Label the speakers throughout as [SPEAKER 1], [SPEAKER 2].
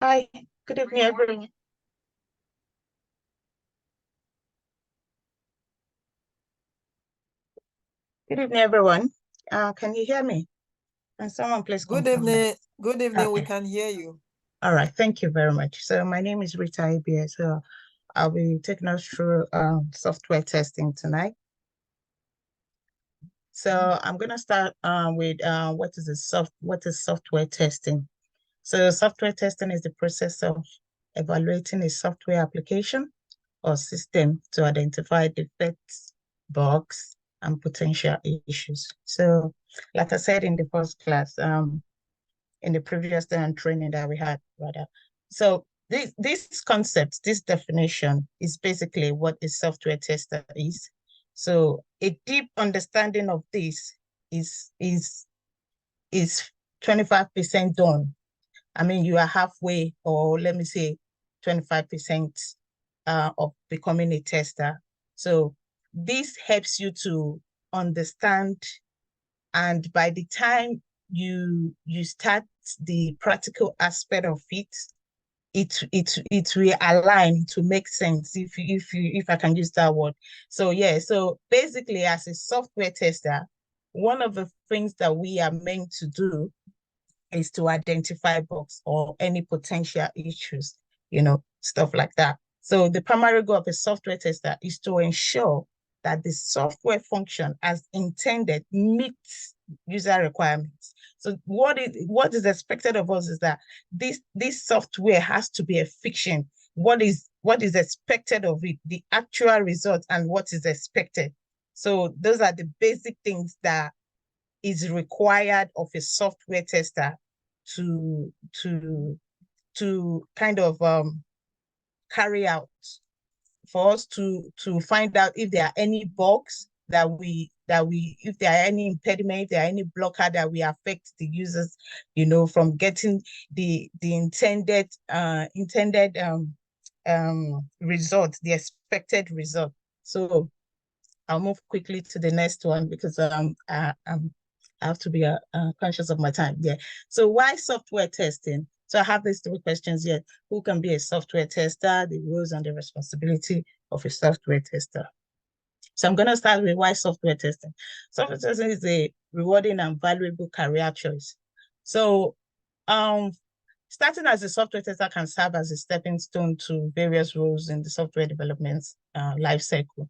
[SPEAKER 1] Hi, good evening, everyone. Good evening, everyone. Can you hear me? Can someone please
[SPEAKER 2] Good
[SPEAKER 1] confirm that?
[SPEAKER 2] evening. Good evening. We
[SPEAKER 1] Okay.
[SPEAKER 2] can hear you.
[SPEAKER 1] All right. Thank you very much. So my name is Rita ABS. So I'll be taking us through software testing tonight. So I'm going to start with what is software testing? So software testing is the process of evaluating a software application or system to identify defects, bugs, and potential issues. So, like I said in the first class, in the previous training that we had, rather. So this concept, this definition is basically what the software tester is. So a deep understanding of this is 25% done. I mean, you are halfway, or let me say 25% of becoming a tester. So this helps you to understand, and by the time you start the practical aspect of it, it will align to make sense if I can use that word. So yeah, so basically as a software tester, one of the things that we are meant to do is to identify bugs or any potential issues, stuff like that. So the primary goal of a software tester is to ensure that the software function as intended meets user requirements. So what is expected of us is that this software has to be efficient. What is expected of it, the actual result, and what is expected. So those are the basic things that is required of a software tester to to to kind of carry out, for us to find out if there are any bugs that we if there are any impediment, if there are any blocker that we affect the users, from getting the intended result, the expected result. So I'll move quickly to the next one because I have to be conscious of my time. Yeah. So why software testing? So I have these three questions here. Who can be a software tester? The roles and the responsibility of a software tester. So I'm going to start with why software testing. Software testing is a rewarding and valuable career choice. So starting as a software tester can serve as a stepping stone to various roles in the software development life cycle.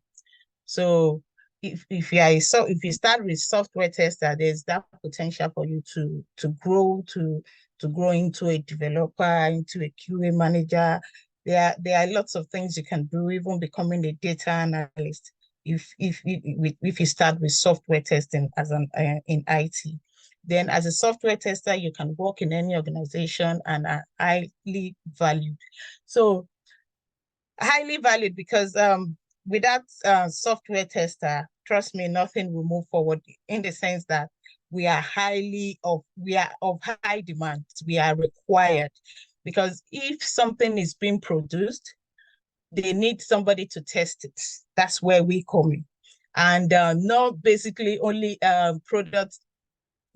[SPEAKER 1] So if you start with software tester, there's that potential for you to grow into a developer, into a QA manager. There are lots of things you can do, even becoming a data analyst. If you start with software testing as an in IT, then as a software tester, you can work in any organization and are highly valued. So highly valued because without software tester, trust me, nothing will move forward, in the sense that we are of high demand. We are required because if something is being produced, they need somebody to test it. That's where we come in. And not basically only products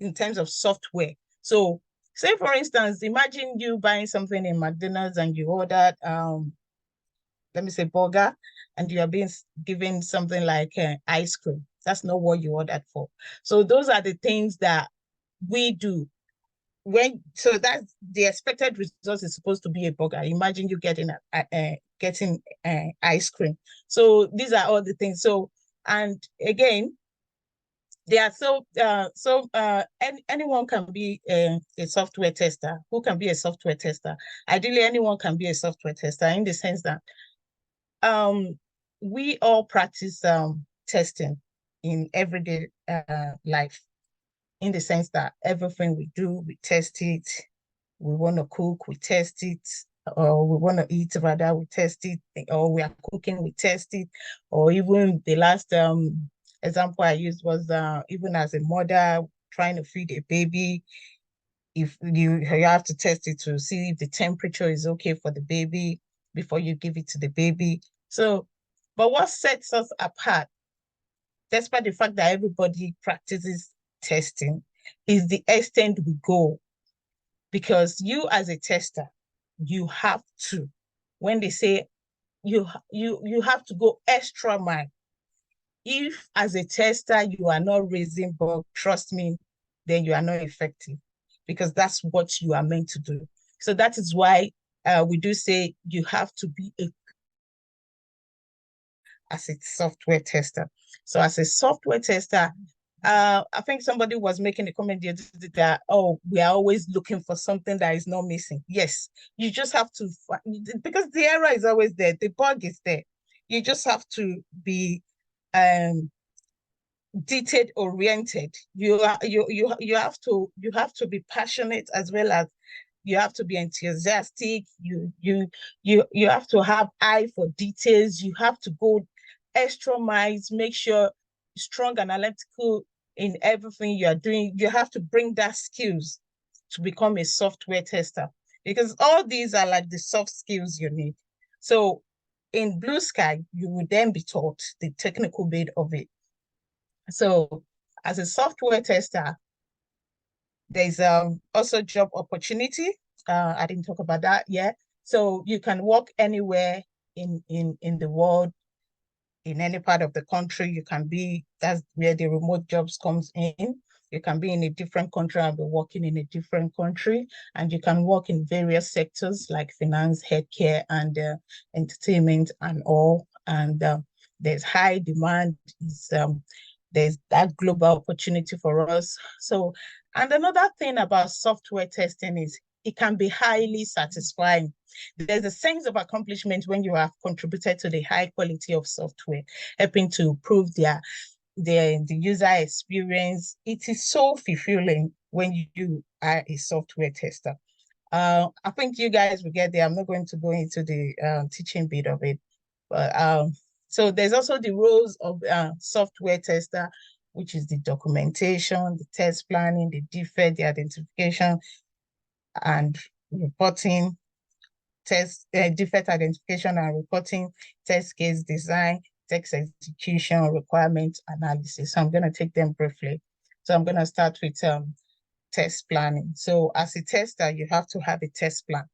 [SPEAKER 1] in terms of software. So say for instance, imagine you buying something in McDonald's and you ordered let me say burger, and you are being given something like ice cream. That's not what you ordered for. So those are the things that we do. So that's the expected result is supposed to be a burger. Imagine you getting ice cream. So these are all the things. So, and again, they are anyone can be a software tester. Who can be a software tester? Ideally, anyone can be a software tester, in the sense that we all practice testing in everyday life, in the sense that everything we do, we test it. We want to cook, we test it. Or we want to eat, rather, we test it. Or we are cooking, we test it. Or even the last example I used was even as a mother trying to feed a baby, if you have to test it to see if the temperature is okay for the baby before you give it to the baby. So, but what sets us apart, despite the fact that everybody practices testing, is the extent we go. Because you as a tester, you have to, when they say you have to go extra mile. If as a tester you are not raising bug, trust me, then you are not effective, because that's what you are meant to do. So that is why we do say you have to be as a software tester. So as a software tester, I think somebody was making a comment that, oh, we are always looking for something that is not missing. Yes, you just have to, because the error is always there, the bug is there. You just have to be detail oriented. You have to be passionate, as well as you have to be enthusiastic. You have to have eye for details. You have to go extra miles, make sure strong analytical in everything you are doing. You have to bring that skills to become a software tester, because all these are like the soft skills you need. So in BlueSky, you will then be taught the technical bit of it. So as a software tester, there's also job opportunity. I didn't talk about that yet. So you can work anywhere in the world, in any part of the country. You can be, that's where the remote jobs comes in. You can be in a different country and be working in a different country. And you can work in various sectors like finance, healthcare, and entertainment and all. And there's high demand. There's that global opportunity for us. So, and another thing about software testing is it can be highly satisfying. There's a sense of accomplishment when you have contributed to the high quality of software, helping to improve the user experience. It is so fulfilling when you are a software tester. I think you guys will get there. I'm not going to go into the teaching bit of it, but so there's also the roles of software tester, which is the documentation, the test planning, the defect, the identification, and reporting, defect identification and reporting, test case design, test execution, requirement analysis. So I'm going to take them briefly. So I'm going to start with test planning. So as a tester, you have to have a test plan.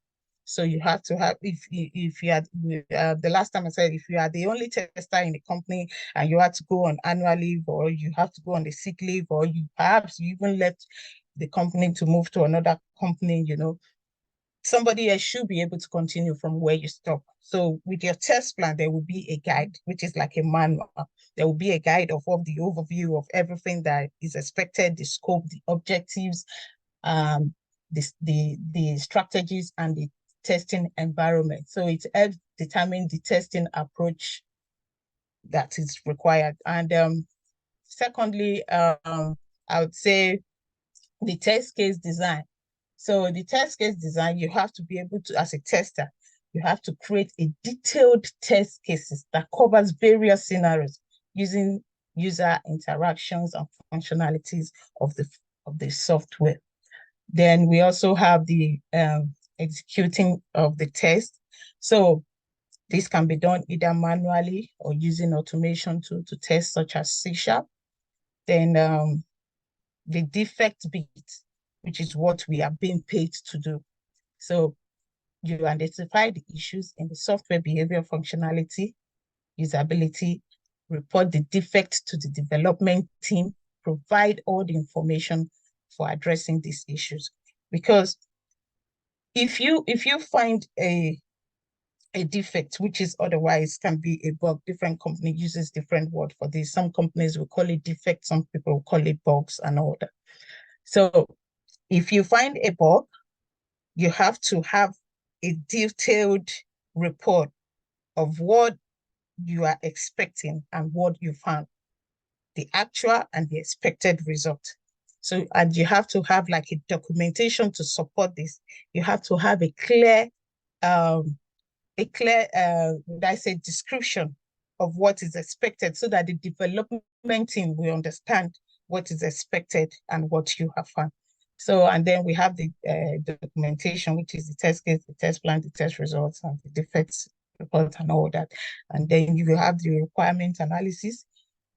[SPEAKER 1] So you have to have, if you had, the last time I said, if you are the only tester in the company and you had to go on annual leave, or you have to go on the sick leave, or perhaps you even left the company to move to another company, somebody else should be able to continue from where you stop. So with your test plan, there will be a guide, which is like a manual. There will be a guide of the overview of everything that is expected, the scope, the objectives, the strategies, and the testing environment. So it helps determine the testing approach that is required. And secondly, I would say the test case design. So the test case design, you have to be able to, as a tester, you have to create a detailed test cases that covers various scenarios using user interactions and functionalities of the software. Then we also have the executing of the test. So this can be done either manually or using automation to test, such as C#. Then the defect bit, which is what we are being paid to do. So you identify the issues in the software behavior, functionality, usability, report the defect to the development team, provide all the information for addressing these issues. Because if you find a defect, which is otherwise can be a bug, different company uses different word for this. Some companies will call it defect, some people will call it bugs and all that. So if you find a bug, you have to have a detailed report of what you are expecting and what you found, the actual and the expected result. So, and you have to have like a documentation to support this. You have to have a clear, would I say, description of what is expected, so that the development team will understand what is expected and what you have found. So, and then we have the documentation, which is the test case, the test plan, the test results, and the defects report and all that. And then you will have the requirement analysis.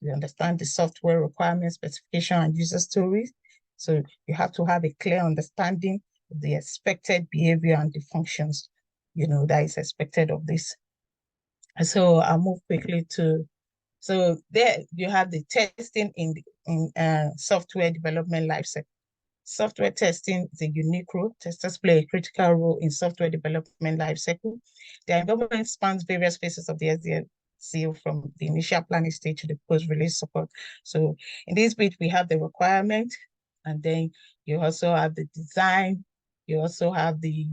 [SPEAKER 1] You understand the software requirement specification and user stories. So you have to have a clear understanding of the expected behavior and the functions that is expected of this. So I'll move quickly to, so there you have the testing in software development lifecycle. Software testing is a unique role. Testers play a critical role in software development lifecycle. Their involvement spans various phases of the SDLC, from the initial planning stage to the post-release support. So in this bit, we have the requirement, and then you also have the design. You also have the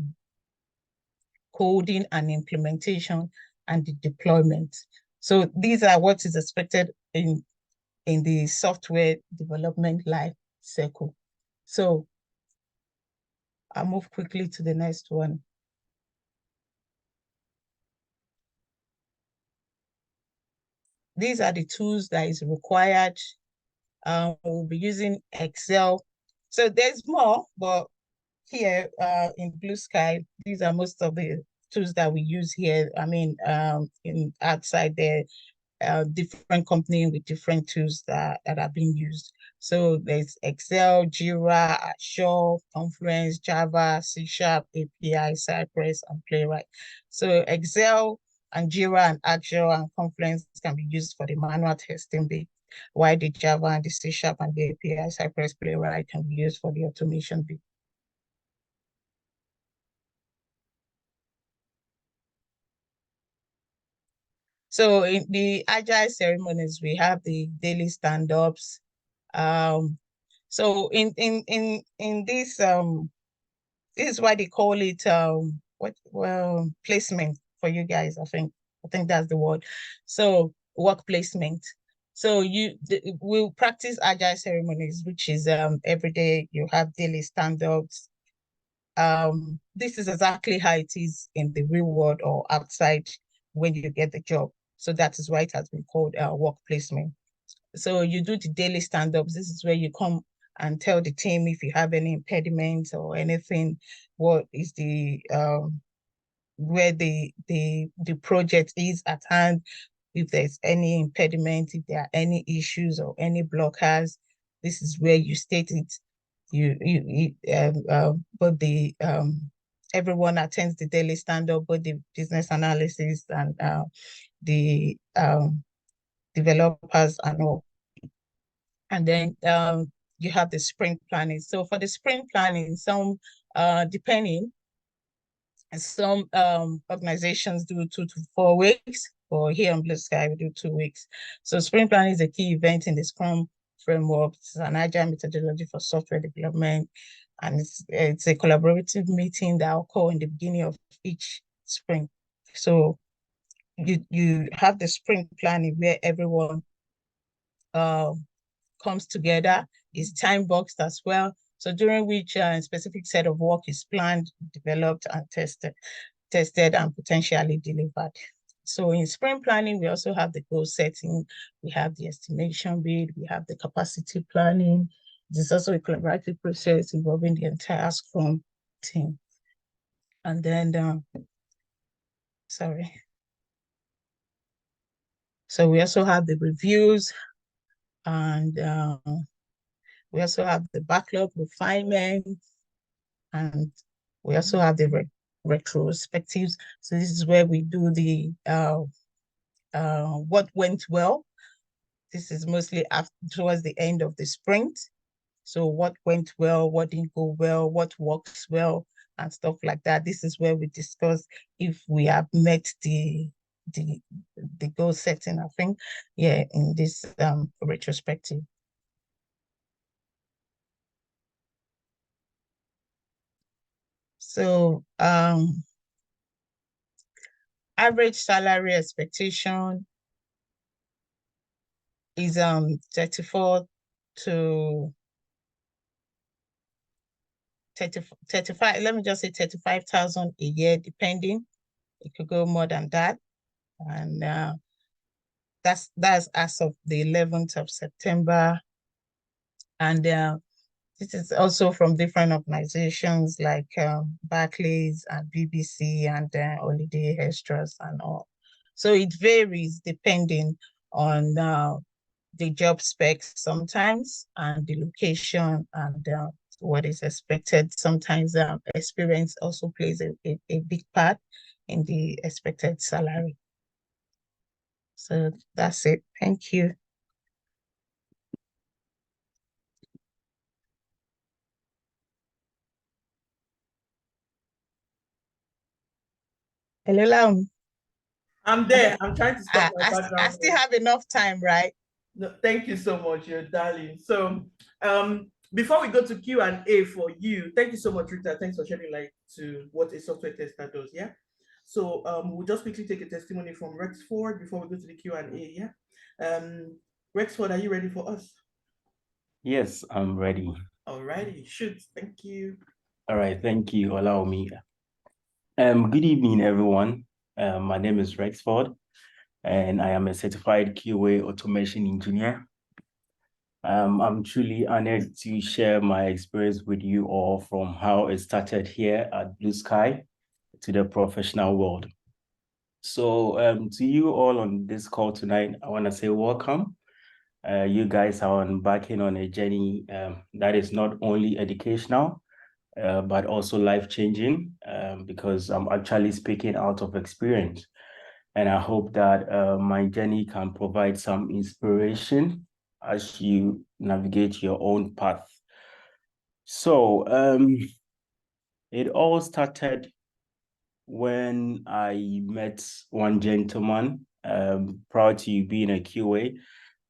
[SPEAKER 1] coding and implementation and the deployment. So these are what is expected in the software development life cycle. So I'll move quickly to the next one. These are the tools that is required. We'll be using Excel. So there's more, but here in BlueSky, these are most of the tools that we use here. I mean, in outside there, different company with different tools that are being used. So there's Excel, Jira, Azure, Confluence, Java, C#, API, Cypress, and Playwright. So Excel and Jira and Azure and Confluence can be used for the manual testing bit, while the Java and the C# and the API, Cypress, Playwright can be used for the automation bit. So in the agile ceremonies, we have the daily stand-ups. So in this this is why they call it placement for you guys. I think that's the word. So work placement. So we'll practice agile ceremonies, which is every day you have daily stand-ups. This is exactly how it is in the real world or outside when you get the job. So that is why it has been called work placement. So you do the daily stand-ups. This is where you come and tell the team if you have any impediments or anything, what is the where the project is at hand, if there's any impediment, if there are any issues or any blockers. This is where you state it. But the everyone attends the daily stand-up, but the business analysis and the developers and all. And then you have the sprint planning. So for the sprint planning, some depending, some organizations do 2 to 4 weeks, or here in BlueSky we do 2 weeks. So sprint planning is a key event in the Scrum framework. It's an agile methodology for software development, and it's a collaborative meeting that occur in the beginning of each sprint. So you have the sprint planning where everyone comes together, is time boxed as well. So during which a specific set of work is planned, developed, and tested and potentially delivered. So in sprint planning, we also have the goal setting, we have the estimation bit, we have the capacity planning. There's also a collaborative process involving the entire Scrum team. And then, sorry. So we also have the reviews, and we also have the backlog refinement, and we also have the retrospectives. So this is where we do the what went well. This is mostly after, towards the end of the sprint. So what went well, what didn't go well, what works well, and stuff like that. This is where we discuss if we have met the goal setting, I think, yeah, in this retrospective. So average salary expectation is 34 to 35, let me just say 35,000 a year, depending. It could go more than that. And that's as of the 11th of September. And this is also from different organizations like Barclays and BBC and Holiday Extras and all. So it varies depending on the job specs sometimes, and the location, and what is expected. Sometimes experience also plays a big part in the expected salary. So that's it. Thank you. Hello, Lam.
[SPEAKER 2] I'm there. I'm trying to stop my
[SPEAKER 1] I
[SPEAKER 2] background
[SPEAKER 1] still
[SPEAKER 2] noise.
[SPEAKER 1] have enough time, right?
[SPEAKER 2] No, thank you so much, you're darling. So, before we go to Q&A for you, thank you so much, Rita. Thanks for shedding light to what a software tester does. Yeah. So, we'll just quickly take a testimony from Rexford before we go to the Q&A. Yeah. Rexford, are you ready for us?
[SPEAKER 3] Yes, I'm ready.
[SPEAKER 2] All righty, shoot. Thank you.
[SPEAKER 3] All right, thank you. Allow me. Good evening, everyone. My name is Rexford, and I am a certified QA automation engineer. I'm truly honored to share my experience with you all from how it started here at BlueSky to the professional world. So to you all on this call tonight, I want to say welcome. You guys are embarking on a journey that is not only educational, but also life-changing, because I'm actually speaking out of experience. And I hope that my journey can provide some inspiration as you navigate your own path. So it all started when I met one gentleman prior to being a QA.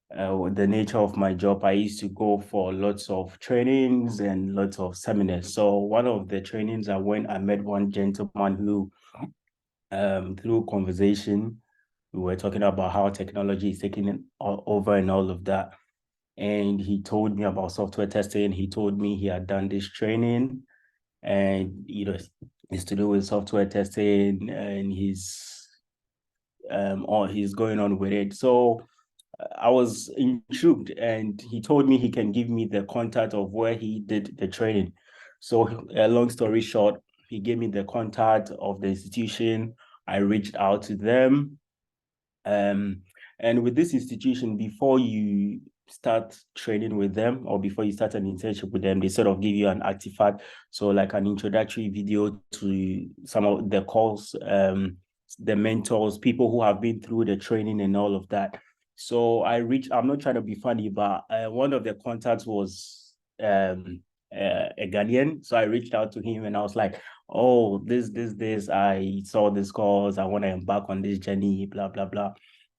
[SPEAKER 3] With the nature of my job, I used to go for lots of trainings and lots of seminars. So one of the trainings I met one gentleman who, through conversation, we were talking about how technology is taking over and all of that. And he told me about software testing. He told me he had done this training and, it's to do with software testing, and he's going on with it. So I was intrigued, and he told me he can give me the contact of where he did the training. So, long story short, he gave me the contact of the institution. I reached out to them. And with this institution, before you start training with them or before you start an internship with them, they sort of give you an artifact. So like an introductory video to some of the calls, the mentors, people who have been through the training and all of that. So I'm not trying to be funny, but one of the contacts was a Ghanaian. So I reached out to him and I was like, oh, this, I saw this course, I want to embark on this journey, blah, blah, blah.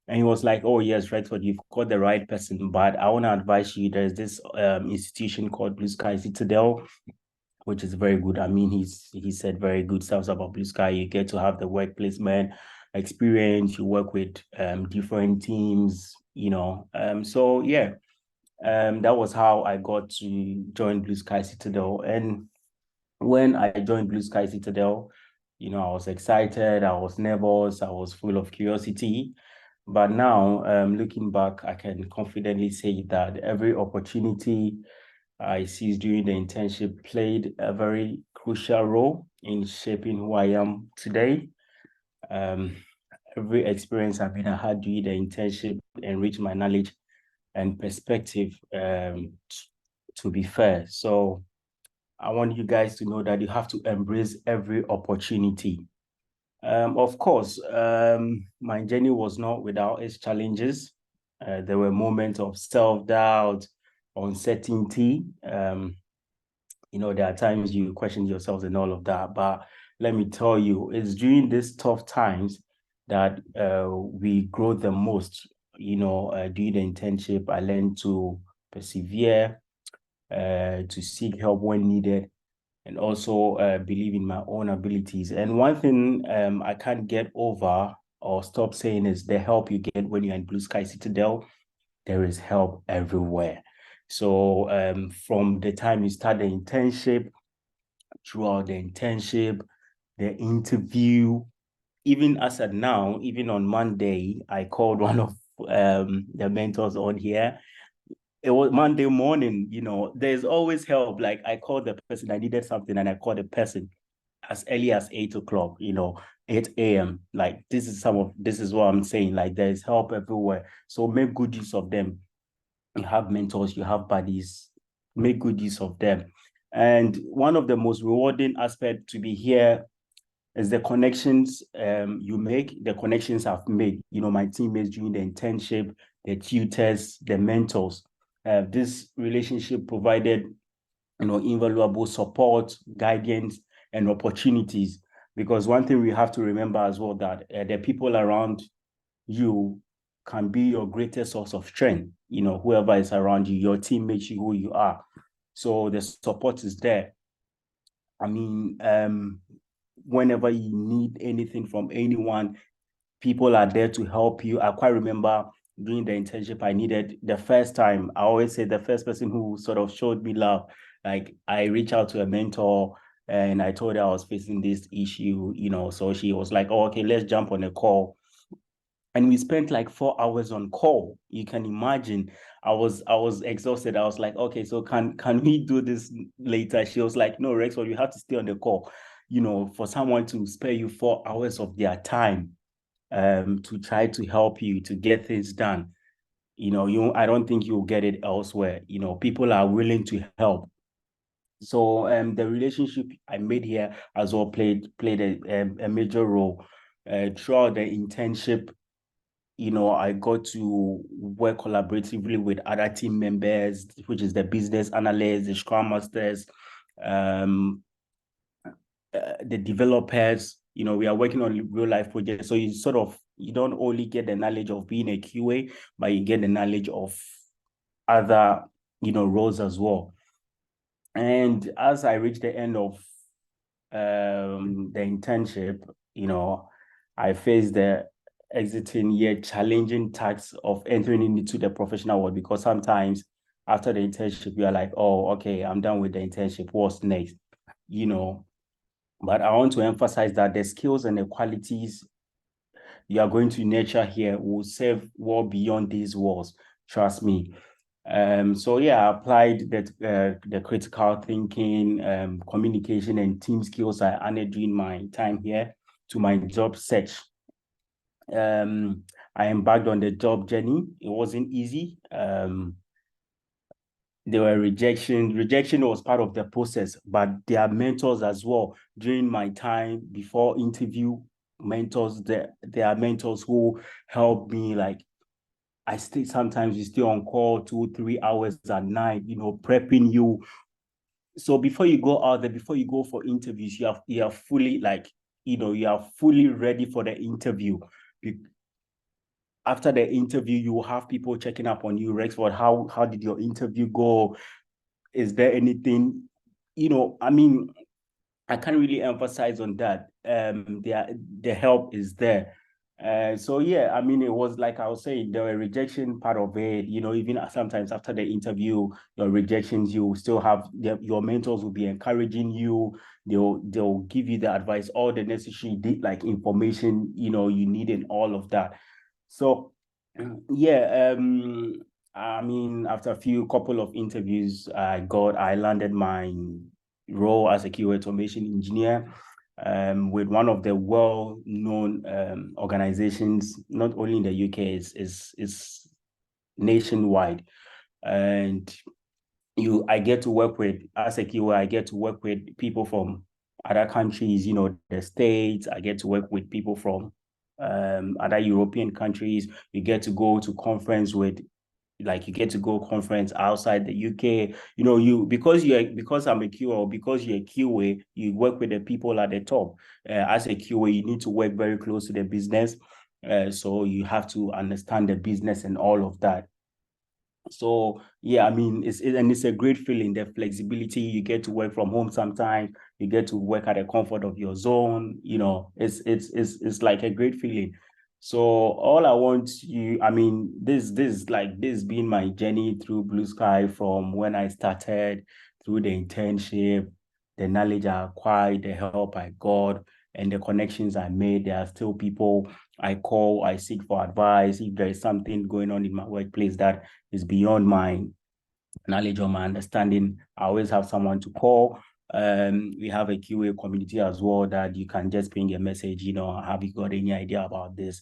[SPEAKER 3] And he was like, oh, yes, Rexford, you've got the right person, but I want to advise you, there's this institution called BlueSky Citadel, which is very good. I mean, he said very good stuff about BlueSky. You get to have the work placement experience, you work with different teams, so yeah, that was how I got to join BlueSky Citadel. And when I joined BlueSky Citadel, I was excited, I was nervous, I was full of curiosity. But now, looking back, I can confidently say that every opportunity I seized during the internship played a very crucial role in shaping who I am today. Every experience I had during the internship enriched my knowledge and perspective, to be fair. So I want you guys to know that you have to embrace every opportunity. Of course, my journey was not without its challenges. There were moments of self-doubt, uncertainty. There are times you question yourselves and all of that. But let me tell you, it's during these tough times that we grow the most. During the internship, I learned to persevere, to seek help when needed, and also believe in my own abilities. And one thing I can't get over or stop saying is the help you get when you're in BlueSky Citadel. There is help everywhere. So from the time you start the internship, throughout the internship, the interview, even as at now, even on Monday, I called one of the mentors on here. It was Monday morning, there's always help. Like I called the person, I needed something, and I called the person as early as 8 o'clock, 8 a.m. Like this is what I'm saying. Like there's help everywhere. So make good use of them. You have mentors, you have buddies, make good use of them. And one of the most rewarding aspects to be here It's the connections you make, the connections I've made, my teammates during the internship, the tutors, the mentors. This relationship provided, invaluable support, guidance, and opportunities. Because one thing we have to remember as well, that the people around you can be your greatest source of strength. Whoever is around you, your team makes you who you are. So the support is there. I mean, whenever you need anything from anyone, people are there to help you. I quite remember during the internship, I needed the first time, I always say the first person who sort of showed me love, like I reached out to a mentor and I told her I was facing this issue, so she was like, oh, okay, let's jump on a call. And we spent like 4 hours on call. You can imagine. I was exhausted. I was like, okay, so can we do this later? She was like, no, Rexford, you have to stay on the call. For someone to spare you 4 hours of their time to try to help you to get things done. I don't think you'll get it elsewhere. People are willing to help. So the relationship I made here as well played a major role throughout the internship. I got to work collaboratively with other team members, which is the business analysts, the scrum masters, the developers. We are working on real life projects. So you don't only get the knowledge of being a QA, but you get the knowledge of other, roles as well. And as I reached the end of the internship, I faced the exiting year challenging tasks of entering into the professional world, because sometimes after the internship, you're like, oh, okay, I'm done with the internship. What's next? But I want to emphasize that the skills and the qualities you are going to nurture here will serve well beyond these walls. Trust me. So yeah, I applied the critical thinking, communication, and team skills I earned during my time here to my job search. I embarked on the job journey. It wasn't easy. There were rejections. Rejection was part of the process, but there are mentors as well. During my time before interview, mentors, there are mentors who helped me. Like sometimes you stay on call 2-3 hours at night, prepping you. So before you go out there, before you go for interviews, you are fully you are fully ready for the interview. After the interview, you will have people checking up on you, Rexford. How did your interview go? Is there anything, I mean, I can't really emphasize on that. The help is there. So yeah, I mean, it was like I was saying, the rejection part of it, even sometimes after the interview, your rejections, you still have your mentors will be encouraging you. They'll give you the advice, all the necessary information, you need and all of that. So yeah, I mean, after a couple of interviews, I landed my role as a QA automation engineer with one of the well-known organizations, not only in the UK, it's nationwide. And I get to work with, as a QA, I get to work with people from other countries, the States. I get to work with people from other European countries. You get to go to conference with, you get to go conference outside the UK. Because I'm a QA, or because you're a QA, you work with the people at the top. As a QA, you need to work very close to the business. So you have to understand the business and all of that. So yeah, I mean, it's a great feeling, the flexibility. You get to work from home sometimes, you get to work at the comfort of your zone. It's like a great feeling. So all I want you, I mean, this been my journey through BlueSky, from when I started, through the internship, the knowledge I acquired, the help I got, and the connections I made. There are still people I call, I seek for advice if there is something going on in my workplace that is beyond my knowledge or my understanding. I always have someone to call. We have a QA community as well that you can just ping a message, have you got any idea about this?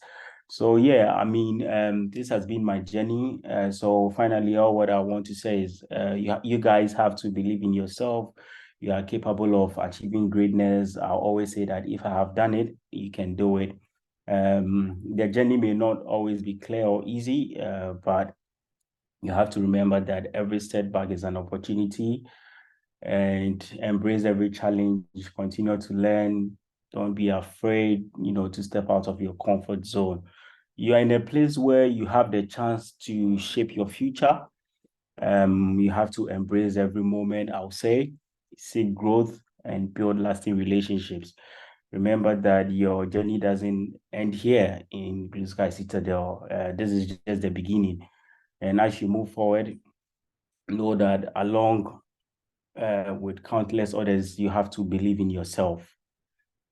[SPEAKER 3] So yeah, I mean, this has been my journey. So finally, all what I want to say is you guys have to believe in yourself. you are capable of achieving greatness. I always say that if I have done it, you can do it. The journey may not always be clear or easy, but you have to remember that every setback is an opportunity, and embrace every challenge, continue to learn. Don't be afraid, to step out of your comfort zone. You are in a place where you have the chance to shape your future. You have to embrace every moment, I'll say, seek growth and build lasting relationships. Remember that your journey doesn't end here in BlueSky Citadel. This is just the beginning. And as you move forward, know that along with countless others, you have to believe in yourself.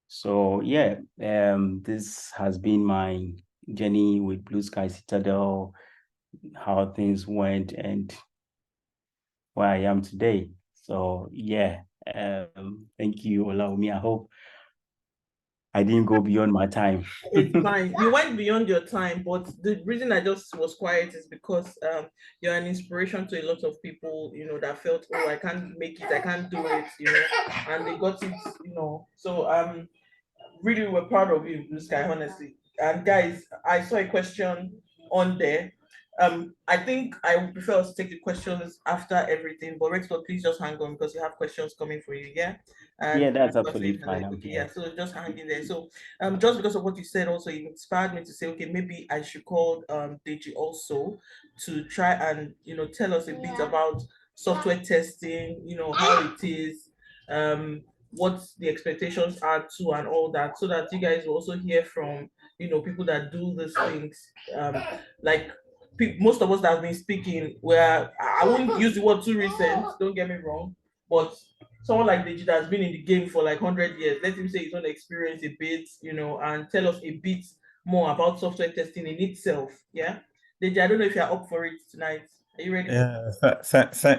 [SPEAKER 3] So yeah, this has been my journey with BlueSky Citadel, how things went, and where I am today. So yeah, thank you, Olaomi. I hope I didn't go beyond my time.
[SPEAKER 2] It's fine. You went beyond your time, but the reason I just was quiet is because you're an inspiration to a lot of people, that felt, oh, I can't make it, I can't do it, and they got it, So really we're proud of you, Blue Sky, honestly. And guys, I saw a question on there. I think I would prefer us to take the questions after everything, but Rexford, please just hang on because you have questions coming for you, yeah? And
[SPEAKER 3] Yeah, that's absolutely fine.
[SPEAKER 2] okay, yeah, so just hang in there. So just because of what you said also, it inspired me to say, okay, maybe I should call Deji also to try and tell us a bit about software testing, how it is, what the expectations are too, and all that, so that you guys will also hear from people that do these things. Like most of us that have been speaking, where I won't use the word too recent, don't get me wrong, but someone like Deji that has been in the game for like 100 years, let him say his own experience a bit, and tell us a bit more about software testing in itself. Yeah, Deji, I don't know if you're up for it tonight. Are you ready?
[SPEAKER 4] Yeah,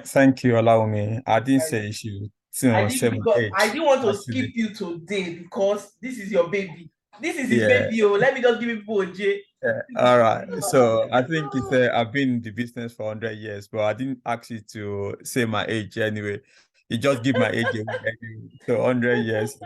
[SPEAKER 4] thank you, allow me. I didn't say you should
[SPEAKER 2] I
[SPEAKER 4] say
[SPEAKER 2] didn't
[SPEAKER 4] my
[SPEAKER 2] because I
[SPEAKER 4] age,
[SPEAKER 2] didn't want to skip
[SPEAKER 4] actually.
[SPEAKER 2] you today because this is your baby. This is his
[SPEAKER 4] Yeah,
[SPEAKER 2] baby. Oh, let me just give people a J.
[SPEAKER 4] yeah. All right. So I think it's I've been in the business for 100 years, but I didn't ask you to say my age anyway. You just give my age away anyway. So 100 years.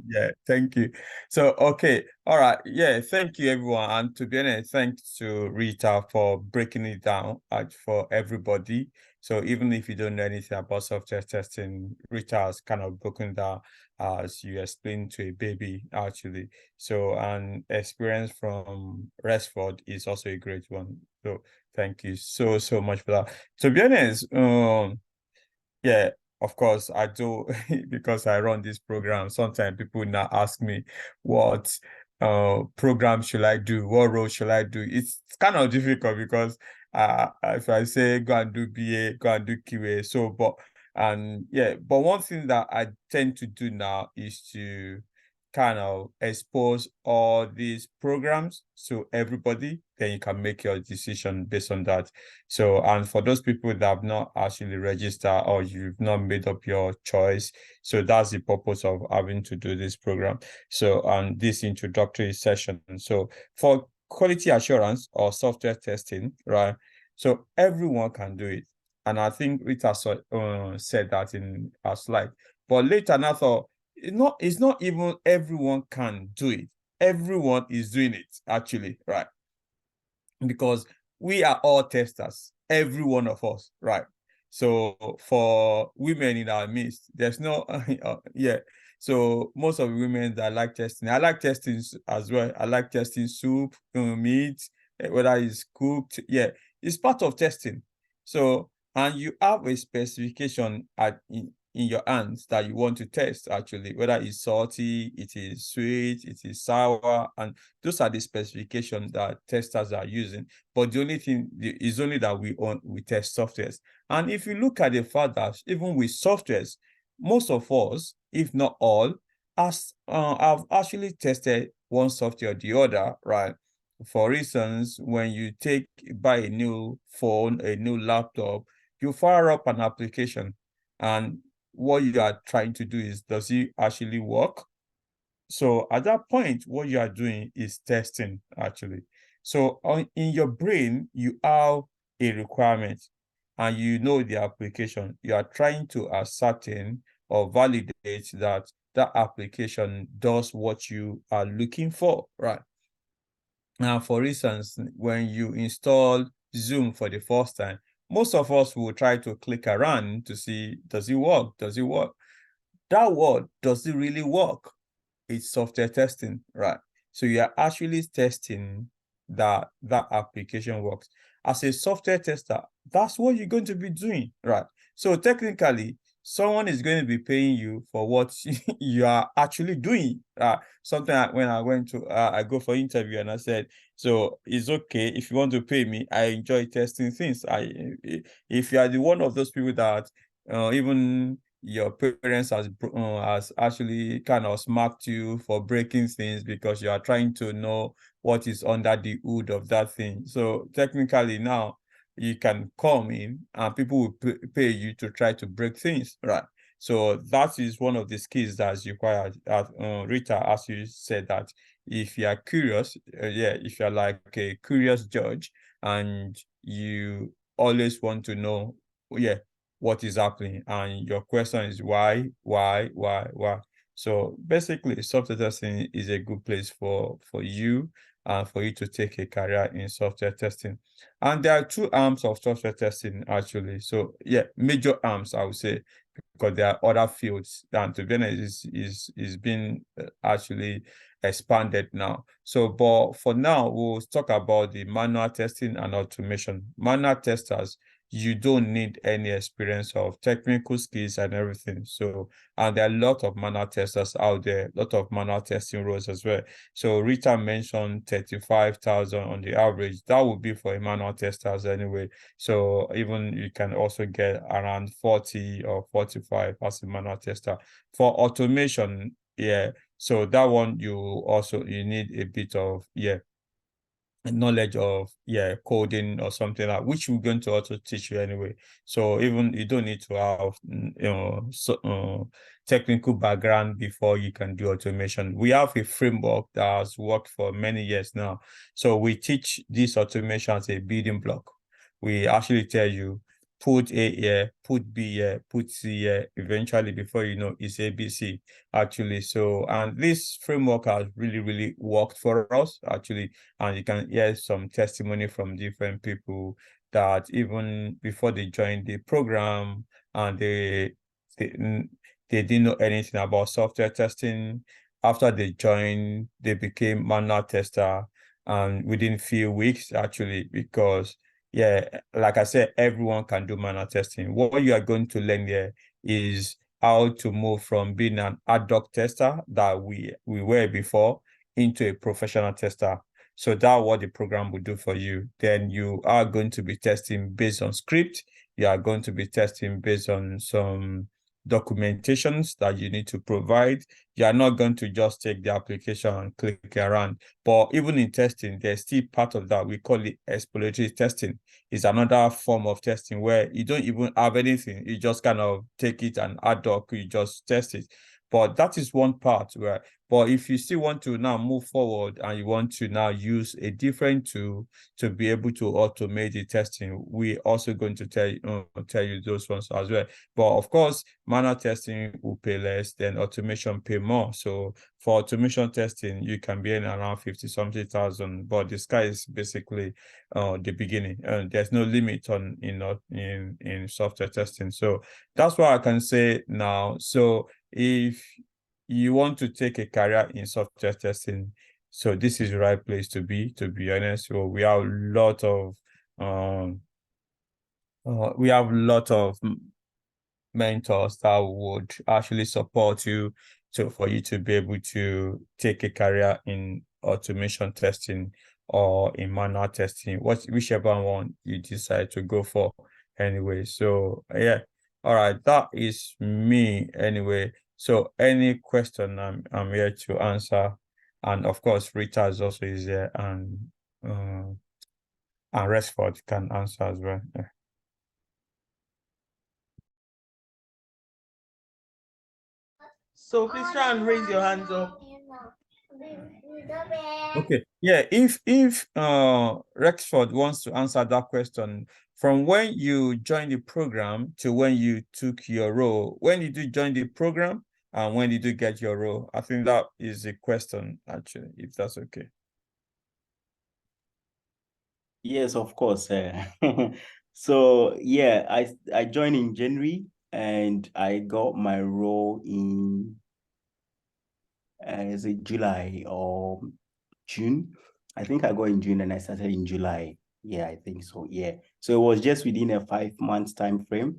[SPEAKER 4] Yeah, thank you. So, okay. All right. Yeah, thank you, everyone. And to be honest, thanks to Rita for breaking it down for everybody. So even if you don't know anything about software testing, Rita has kind of broken down as you explained to a baby, actually. So, and experience from Rexford is also a great one. So thank you so much for that. To be honest, yeah, of course I do because I run this program. Sometimes people now ask me what program should I do, what role should I do. It's kind of difficult because if I say go and do BA, go and do QA, so but one thing that I tend to do now is to kind of expose all these programs to everybody, then you can make your decision based on that. So, and for those people that have not actually registered or you've not made up your choice, so that's the purpose of having to do this program. So, and this introductory session. So, for quality assurance or software testing, right? So everyone can do it. And I think Rita said that in our slide. But later, I thought, it's not even everyone can do it. Everyone is doing it, actually, right? Because we are all testers, every one of us, right? So for women in our midst, there's no, yeah. So most of the women that like testing, I like testing as well. I like testing soup, meat, whether it's cooked. Yeah, it's part of testing. So, and you have a specification in your hands that you want to test, actually, whether it's salty, it is sweet, it is sour, and those are the specifications that testers are using. But the only thing is only that we test softwares. And if you look at the fact that even with softwares, most of us, if not all, have actually tested one software or the other, right? For instance, when you buy a new phone, a new laptop, you fire up an application, and what you are trying to do is, does it actually work? So at that point, what you are doing is testing, actually. So in your brain, you have a requirement and you know the application. You are trying to ascertain or validate that that application does what you are looking for, right? Now, for instance, when you install Zoom for the first time, most of us will try to click around to see, does it work? Does it work? That word, does it really work? It's software testing, right? So you are actually testing that that application works. As a software tester, that's what you're going to be doing, right? So technically, someone is going to be paying you for what you are actually doing. Something like when I went to, I go for interview and I said, so it's okay if you want to pay me. I enjoy testing things. If you are the one of those people that even your parents has actually kind of smacked you for breaking things because you are trying to know what is under the hood of that thing. So technically now you can come in and people will pay you to try to break things, right? So that is one of the skills that's required. Rita, as you said, that if you are curious, if you're like a curious judge and you always want to know, what is happening, and your question is why. So basically, software testing is a good place for you and for you to take a career in software testing. And there are two arms of software testing actually. So major arms, I would say, because there are other fields, and to be honest, is being actually expanded now. So, but for now, we'll talk about the manual testing and automation. Manual testers, you don't need any experience of technical skills and everything. So, and there are a lot of manual testers out there, a lot of manual testing roles as well. So Rita mentioned 35,000 on the average. That would be for a manual testers anyway. So even you can also get around 40 or 45 as a manual tester. For automation, so that one you need a bit of knowledge of coding or something like, which we're going to also teach you anyway. So even you don't need to have technical background before you can do automation. We have a framework that has worked for many years now. So we teach this automation as a building block. We actually tell you, put A here, put B here, put C here. Eventually, before you know, it's ABC actually. So, and this framework has really, really worked for us actually. And you can hear some testimony from different people that even before they joined the program and they didn't know anything about software testing. After they joined, they became manual tester, and within few weeks actually, because like I said, everyone can do manual testing. What you are going to learn here is how to move from being an ad hoc tester that we were before into a professional tester. So that's what the program will do for you. Then you are going to be testing based on script. You are going to be testing based on some documentations that you need to provide. You are not going to just take the application and click around. But even in testing, there's still part of that. We call it exploratory testing. It's another form of testing where you don't even have anything. You just kind of take it and ad hoc, you just test it. But that is one part where, but if you still want to now move forward and you want to now use a different tool to be able to automate the testing, we also going to tell you those ones as well. But of course, manual testing will pay less, then automation pay more. So for automation testing, you can be in around 50-something thousand, but the sky is basically the beginning. There's no limit on in software testing. So that's what I can say now. So if you want to take a career in software testing, so this is the right place to be honest. So we have a lot of mentors that would actually support you for you to be able to take a career in automation testing or in manual testing, whichever one you decide to go for anyway. So all right, that is me anyway. So any question, I'm here to answer. And of course, Rita is also there, and Resford can answer as well.
[SPEAKER 2] So please try and raise your hands up.
[SPEAKER 4] Okay. If Rexford wants to answer that question, from when you joined the program to when you took your role, when did you join the program and when did you get your role? I think that is a question, actually, if that's okay.
[SPEAKER 3] Yes, of course. So yeah, I joined in January and I got my role in is it July or June? I think I got in June and I started in July. Yeah, I think so. Yeah. So it was just within a 5 months time frame,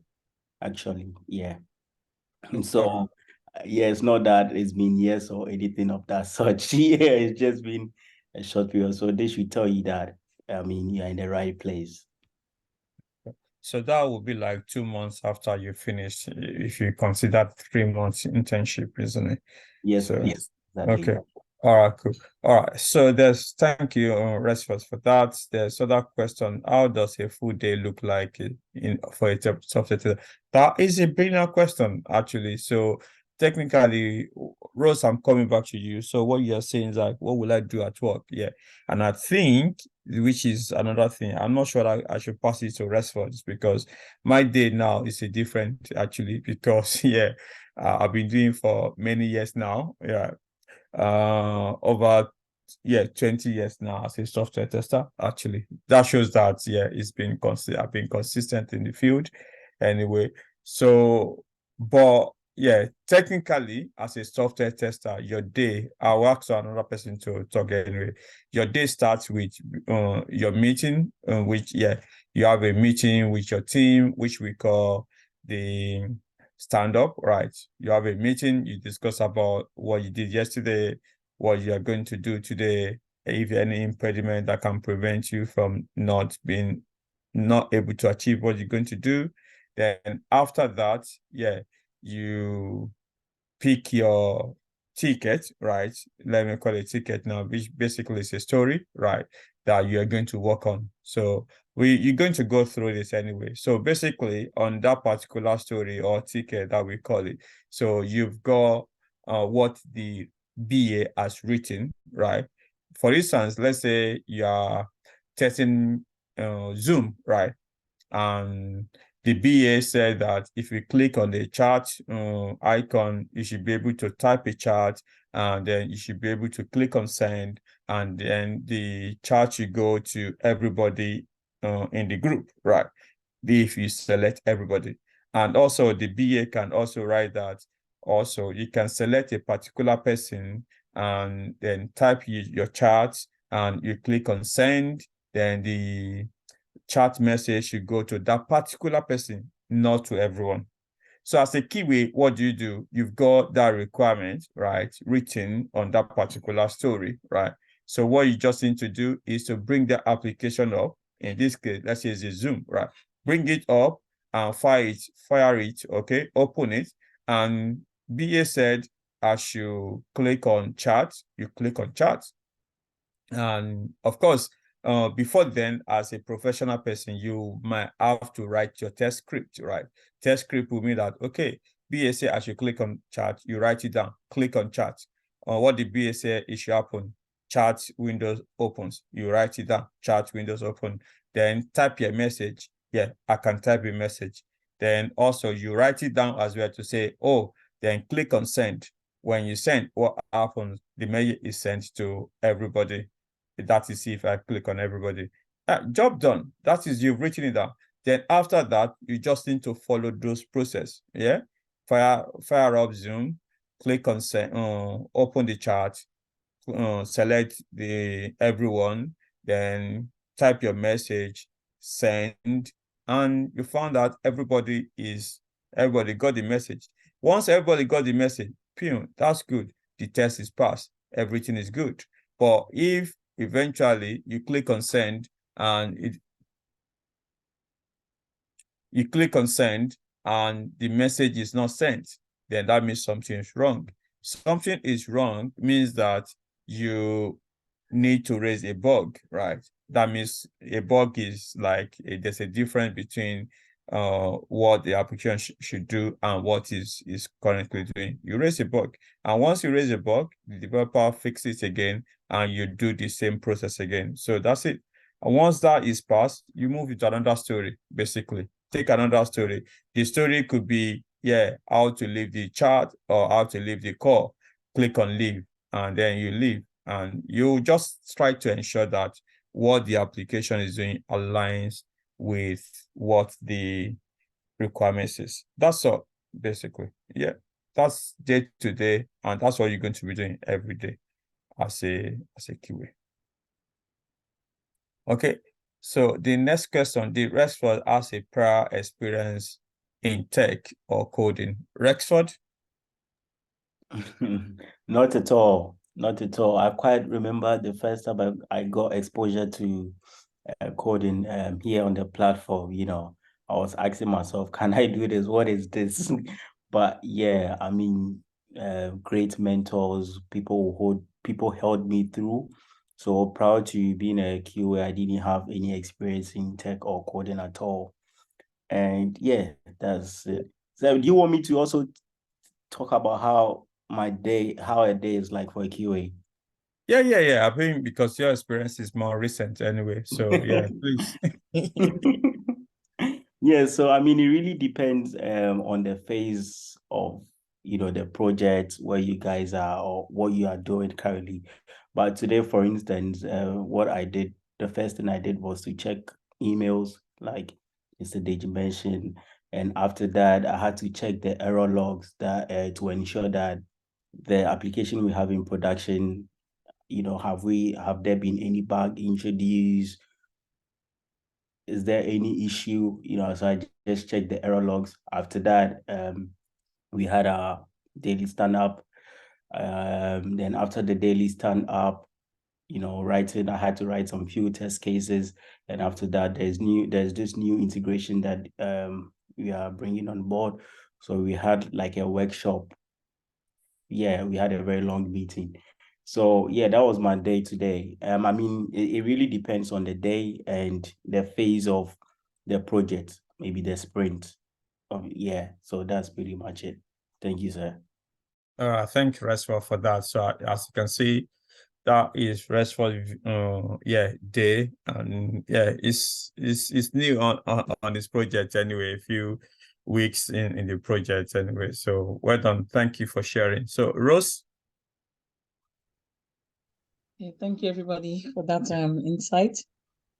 [SPEAKER 3] actually. Yeah. And so yeah, it's not that it's been years or anything of that such. Yeah, it's just been a short period. So they should tell you that I mean you're in the right place.
[SPEAKER 4] So that would be like 2 months after you finish, if you consider 3 months internship, isn't it?
[SPEAKER 3] Yes,
[SPEAKER 4] So,
[SPEAKER 3] yes, exactly.
[SPEAKER 4] okay. All right, cool. All right. So thank you, Resford, for that. There's other question. How does a full day look like for a software tester? That is a brilliant question, actually. So technically, Rose, I'm coming back to you. So what you're saying is like, what will I do at work? Yeah. And I think, which is another thing, I'm not sure I should pass it to Resford because my day now is a different, actually, because yeah, I've been doing for many years now. Yeah. Over 20 years now as a software tester. Actually, that shows that I've been consistent in the field anyway. So, but yeah, technically as a software tester, your day, I'll ask another person to talk anyway. Your day starts with your meeting, which you have a meeting with your team, which we call the stand up, right? You have a meeting, you discuss about what you did yesterday, what you are going to do today, if any impediment that can prevent you from not able to achieve what you're going to do. Then after that, you pick your ticket, right? Let me call it ticket now, which basically is a story, right? That you are going to work on. So you're going to go through this anyway. So basically on that particular story or ticket that we call it, so you've got what the BA has written, right? For instance, let's say you are testing Zoom, right? And the BA said that if you click on the chat icon, you should be able to type a chat, and then you should be able to click on send, and then the chat should go to everybody in the group, right? If you select everybody. And also the BA can also write that also you can select a particular person and then type your chat and you click on send, then the chat message should go to that particular person, not to everyone. So as a keyway, what do? You've got that requirement, right, written on that particular story, right? So what you just need to do is to bring the application up. In this case, let's say it's a Zoom, right? Bring it up and fire it, okay? Open it. And BA said, as you click on chat, you click on chat. And of course, before then, as a professional person, you might have to write your test script, right? Test script will mean that, okay, BSA, as you click on chat, you write it down, click on chat. What the BSA is should happen, chat windows opens, you write it down, chat windows open, then type your message. Yeah, I can type a message. Then also you write it down as well to say, oh, then click on send. When you send, what happens? The mail is sent to everybody. That is if I click on everybody. Job done. That is, you've written it down. Then after that, you just need to follow those process. Yeah. Fire up Zoom, click on send, open the chat, select the everyone, then type your message, send, and you found out everybody got the message. Once everybody got the message, that's good. The test is passed. Everything is good. But if eventually you click on send and you click on send and the message is not sent, then that means something is wrong. Something is wrong means that you need to raise a bug, right? That means a bug is like there's a difference between what the application should do and what is currently doing. You raise a bug, and once you raise a bug, the developer fixes it again, and you do the same process again. So that's it. And once that is passed, you move into another story, basically. Take another story. The story could be, how to leave the chat or how to leave the call. Click on leave, and then you leave. And you just try to ensure that what the application is doing aligns with what the requirements is. That's all, basically. Yeah, that's day to day, and that's what you're going to be doing every day as a QA. Okay, so the next question, the Rexford has a prior experience in tech or coding. Rexford?
[SPEAKER 3] Not at all. Not at all. I quite remember the first time I got exposure to coding here on the platform. I was asking myself, can I do this? What is this? But yeah, I mean, great mentors, people held me through. So proud to being a QA. I didn't have any experience in tech or coding at all. And yeah, that's it. So do you want me to also talk about how a day is like for a QA?
[SPEAKER 4] Yeah. I mean, because your experience is more recent anyway. So yeah, please.
[SPEAKER 3] Yeah, so I mean, it really depends on the phase of the project where you guys are or what you are doing currently. But today, for instance, the first thing I did was to check emails, like Mr. Deji mentioned, and after that, I had to check the error logs that to ensure that the application we have in production, have there been any bug introduced? Is there any issue? So I just checked the error logs. After that, we had a daily stand up. Then after the daily stand up, I had to write some few test cases. And after that, there's this new integration that we are bringing on board. So we had like a workshop. Yeah, we had a very long meeting. So yeah, that was my day today. I mean, it really depends on the day and the phase of the project, maybe the sprint. Yeah, so that's pretty much it. Thank you, sir.
[SPEAKER 4] Thank you, Rexford, for that. So as you can see, that is Rexford, day, and yeah, it's new on this project anyway. A few weeks in the project anyway. So well done. Thank you for sharing. So Rose.
[SPEAKER 1] Okay, thank you everybody for that insight.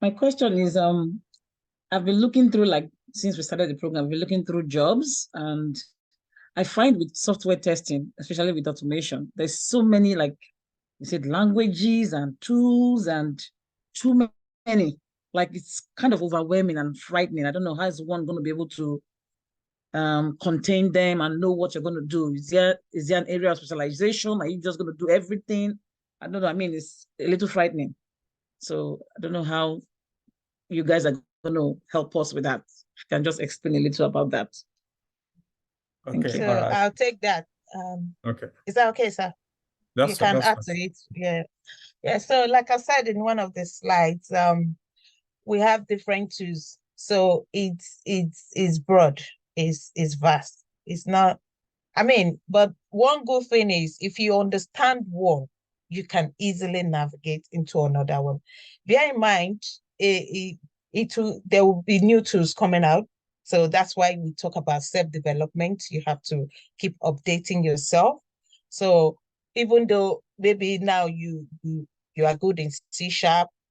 [SPEAKER 1] My question is I've been looking through, like, since we started the program, I've been looking through jobs, and I find with software testing, especially with automation, there's so many, like you said, languages and tools and too many. Like, it's kind of overwhelming and frightening. I don't know, how is one going to be able to contain them and know what you're going to do? Is there an area of specialization? Are you just going to do everything? I don't know. I mean, it's a little frightening. So I don't know how you guys are going to help us with that. You can just explain a little about that.
[SPEAKER 4] Okay.
[SPEAKER 1] So
[SPEAKER 2] I'll take that.
[SPEAKER 4] Okay.
[SPEAKER 2] Is that okay, sir? You can add to it. Yeah. So like I said in one of the slides, we have different tools. So it's broad, it's vast. It's not, I mean, but one good thing is if you understand one, you can easily navigate into another one. Bear in mind, there will be new tools coming out. So that's why we talk about self-development. You have to keep updating yourself. So even though maybe now you are good in C#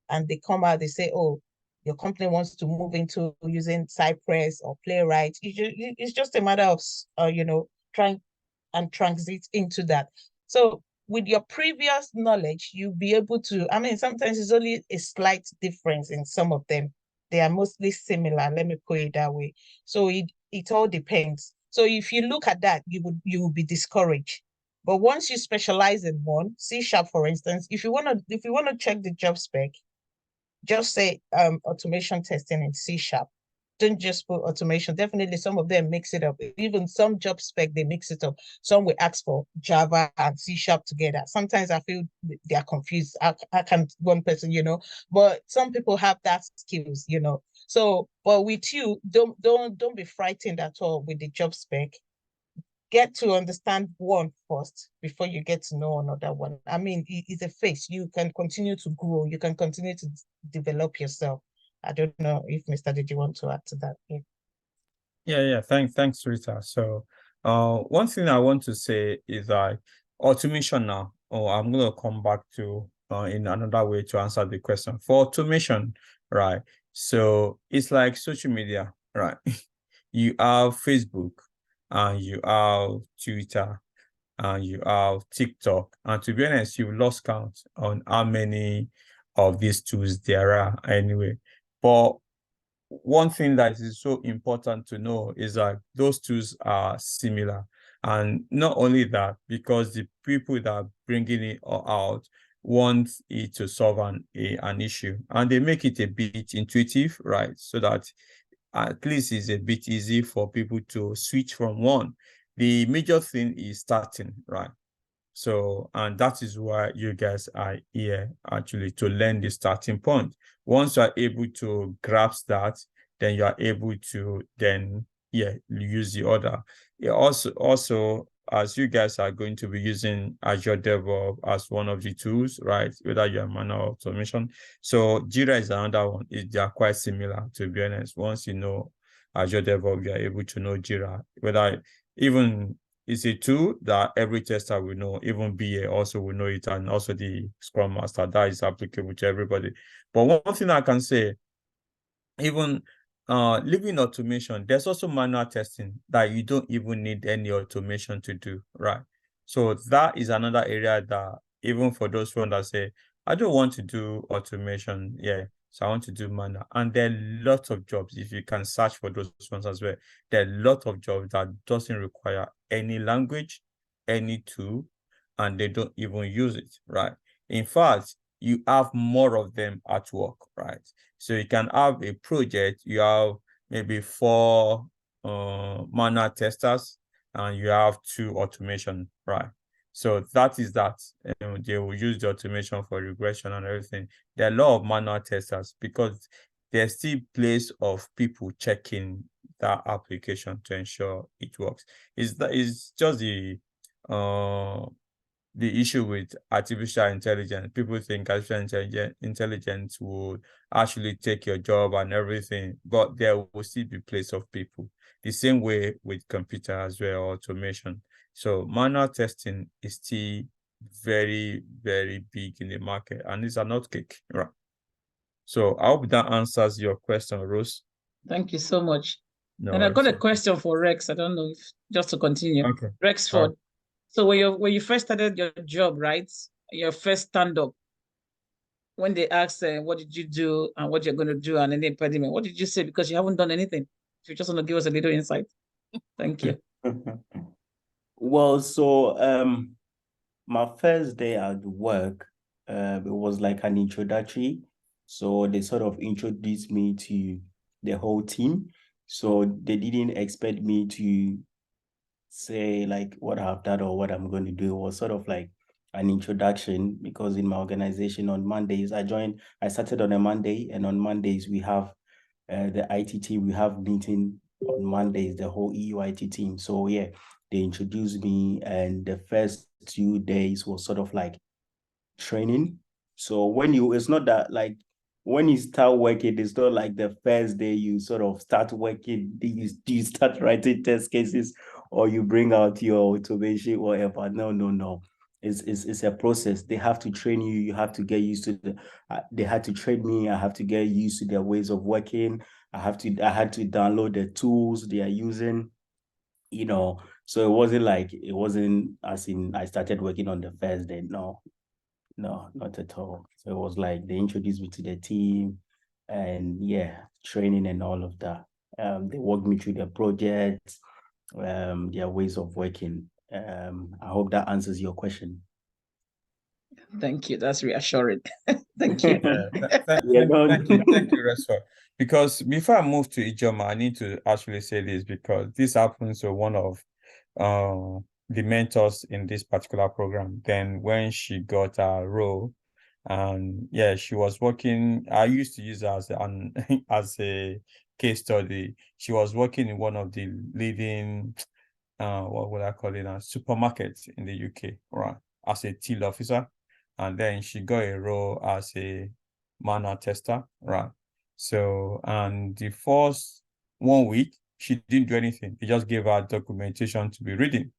[SPEAKER 2] and they come out, they say, oh, your company wants to move into using Cypress or Playwright. It's just a matter of, trying and transit into that. So with your previous knowledge, you'll be able to, I mean, sometimes it's only a slight difference in some of them. They are mostly similar, let me put it that way. So it all depends. So if you look at that, you will be discouraged. But once you specialize in one, C#, for instance, if you want to check the job spec, just say automation testing in C#. Don't just put automation. Definitely some of them mix it up. Even some job spec, they mix it up. Some will ask for Java and C# together. Sometimes I feel they are confused. I can one person, but some people have that skills, So, but with you, don't be frightened at all with the job spec.
[SPEAKER 1] get to understand one first before you get to know another one. I mean, it's a phase. You can continue to grow. You can continue to develop yourself. I don't know if Mr. Did you want to add to that?
[SPEAKER 4] Yeah. Thanks, Rita. So, one thing I want to say is that automation now, I'm going to come back to in another way to answer the question. For automation, right? So it's like social media, right? You have Facebook and you have Twitter and you have TikTok. And to be honest, you've lost count on how many of these tools there are anyway. But one thing that is so important to know is that those tools are similar. And not only that, because the people that are bringing it out want it to solve an issue, and they make it a bit intuitive, right? So that at least it's a bit easy for people to switch from one. The major thing is starting, right? So, and that is why you guys are here actually to learn the starting point. Once you are able to grasp that, then you are able to then, use the other. Also, as you guys are going to be using Azure DevOps as one of the tools, right? Whether you're manual automation. So Jira is another one. They are quite similar, to be honest. Once you know Azure DevOps, you are able to know Jira, whether even it's a tool that every tester will know, even BA also will know it, and also the Scrum Master. That is applicable to everybody. But one thing I can say, even leaving automation, there's also manual testing that you don't even need any automation to do, right? So that is another area that even for those ones that say, I don't want to do automation, so I want to do manual. And there are lots of jobs, if you can search for those ones as well, there are a lot of jobs that doesn't require any language, any tool, and they don't even use it, right? In fact, you have more of them at work, right? So you can have a project, you have maybe 4 manual testers, and you have 2 automation, right? So that is that. They will use the automation for regression and everything. There are a lot of manual testers because there's still place of people checking that application to ensure it works. It's just the issue with artificial intelligence. People think artificial intelligence will actually take your job and everything, but there will still be place of people. The same way with computer as well, automation. So manual testing is still very, very big in the market, and it's a not cake, right? So I hope that answers your question, Rose.
[SPEAKER 1] Thank you so much.
[SPEAKER 4] No,
[SPEAKER 1] and I got a question for Rex. I don't know if just to continue.
[SPEAKER 4] Okay.
[SPEAKER 1] Rexford. So when you first started your job, right? Your first stand-up, when they asked what did you do and what you're going to do and any impediment, what did you say? Because you haven't done anything. If you just want to give us a little insight. Thank you.
[SPEAKER 3] Well, so my first day at work, it was like an introductory. So they sort of introduced me to the whole team. So they didn't expect me to say like what I've done or what I'm going to do. It was sort of like an introduction, because in my organization on Mondays, I started on a Monday, and on Mondays we have the IT team, we have meeting on Mondays, the whole EUIT team. So yeah, they introduced me, and the first 2 days was sort of like training. So it's not that like when you start working, it's not like the first day you sort of start working, you start writing test cases or you bring out your automation, whatever. No. It's a process. They have to train you. You have to get used to they had to train me. I have to get used to their ways of working. I had to download the tools they are using, so it wasn't as in I started working on the first day. No, not at all. So it was like they introduced me to the team and training and all of that. They walked me through their projects, their ways of working. I hope that answers your question.
[SPEAKER 1] Thank you. That's reassuring. Thank you.
[SPEAKER 4] Thank you, Rexford. Because before I move to Ijoma, I need to actually say this, because this happens to one of the mentors in this particular program. Then when she got her role, and she was working, I used to use her as a case study. She was working in one of the leading what would I call it, a supermarket in the UK, right, as a till officer. And then she got a role as a manual tester, right? So, and the first 1 week, she didn't do anything. They just gave her documentation to be reading.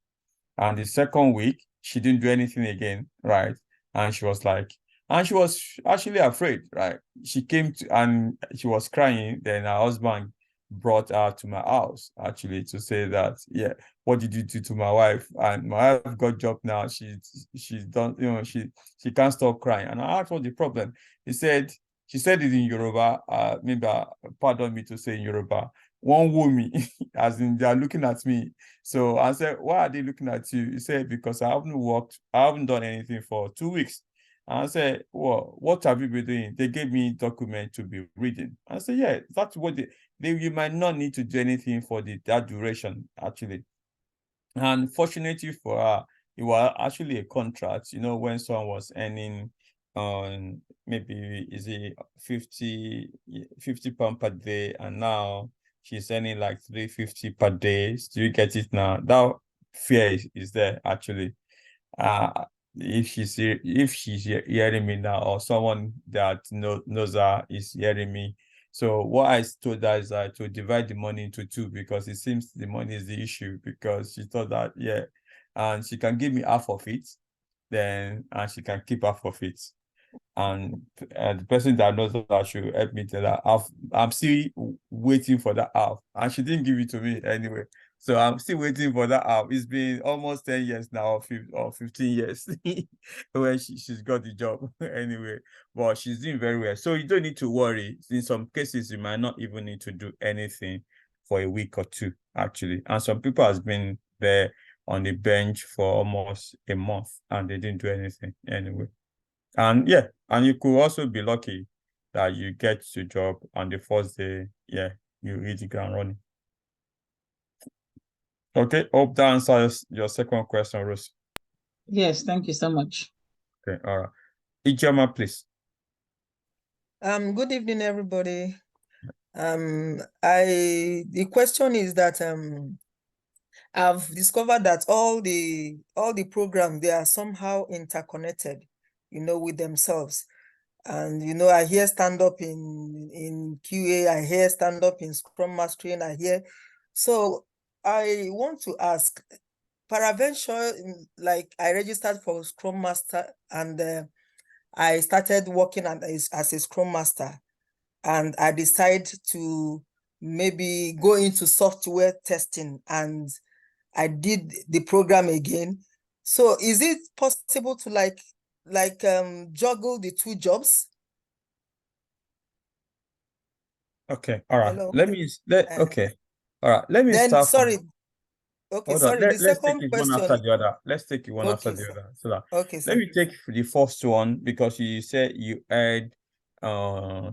[SPEAKER 4] And the second week, she didn't do anything again, right? And she was like, and she was actually afraid, right? She came to, and she was crying. Then her husband brought her to my house, actually, to say that, yeah, what did you do to my wife? And my wife got job now. She's done, she can't stop crying. And I asked what the problem. She said it in Yoruba, maybe, pardon me to say in Yoruba, one woman, as in they are looking at me. So I said, why are they looking at you? He said, because I haven't done anything for 2 weeks. And I said, well, what have you been doing? They gave me document to be reading. I said, yeah, that's what you might not need to do anything for that duration, actually. And fortunately for her, it was actually a contract, when someone was earning on maybe is it 50 pounds per day, and now she's earning like 350 per day. Do you get it now? That fear is there, actually. If she's hearing me now, or someone that knows her is hearing me. So what I told her is that to divide the money into two, because it seems the money is the issue, because she thought that, yeah, and she can give me half of it, and she can keep half of it. And the person that knows that should help me tell her I'm still waiting for that half, and she didn't give it to me anyway. So I'm still waiting for that half. It's been almost 10 years now, or 15 years when she's got the job anyway. But she's doing very well. So you don't need to worry. In some cases, you might not even need to do anything for a week or two, actually. And some people has been there on the bench for almost a month and they didn't do anything anyway. And yeah, and you could also be lucky that you get your job on the first day, yeah, you hit the ground running. Okay, hope that answers your second question, Rose.
[SPEAKER 1] Yes, thank you so much.
[SPEAKER 4] Okay, all right. Ijoma, please.
[SPEAKER 5] Good evening, everybody. The question is that I've discovered that all the programs, they are somehow interconnected, with themselves. And I hear stand up in QA, I hear stand up in Scrum Mastering, so I want to ask, peradventure, like I registered for Scrum Master and I started working as a Scrum Master, and I decided to maybe go into software testing, and I did the program again. So is it possible to juggle the two jobs?
[SPEAKER 4] Okay, all right.
[SPEAKER 5] Hello?
[SPEAKER 4] Okay. All right. Let me start.
[SPEAKER 5] Sorry. Okay,
[SPEAKER 4] Hold
[SPEAKER 5] sorry.
[SPEAKER 4] on.
[SPEAKER 5] The
[SPEAKER 4] Let's take
[SPEAKER 5] second
[SPEAKER 4] it
[SPEAKER 5] question.
[SPEAKER 4] one after the other. Let's take it one after
[SPEAKER 5] Okay,
[SPEAKER 4] the
[SPEAKER 5] sir.
[SPEAKER 4] other. So that
[SPEAKER 5] Okay,
[SPEAKER 4] let
[SPEAKER 5] sir.
[SPEAKER 4] me take the first one, because you said you had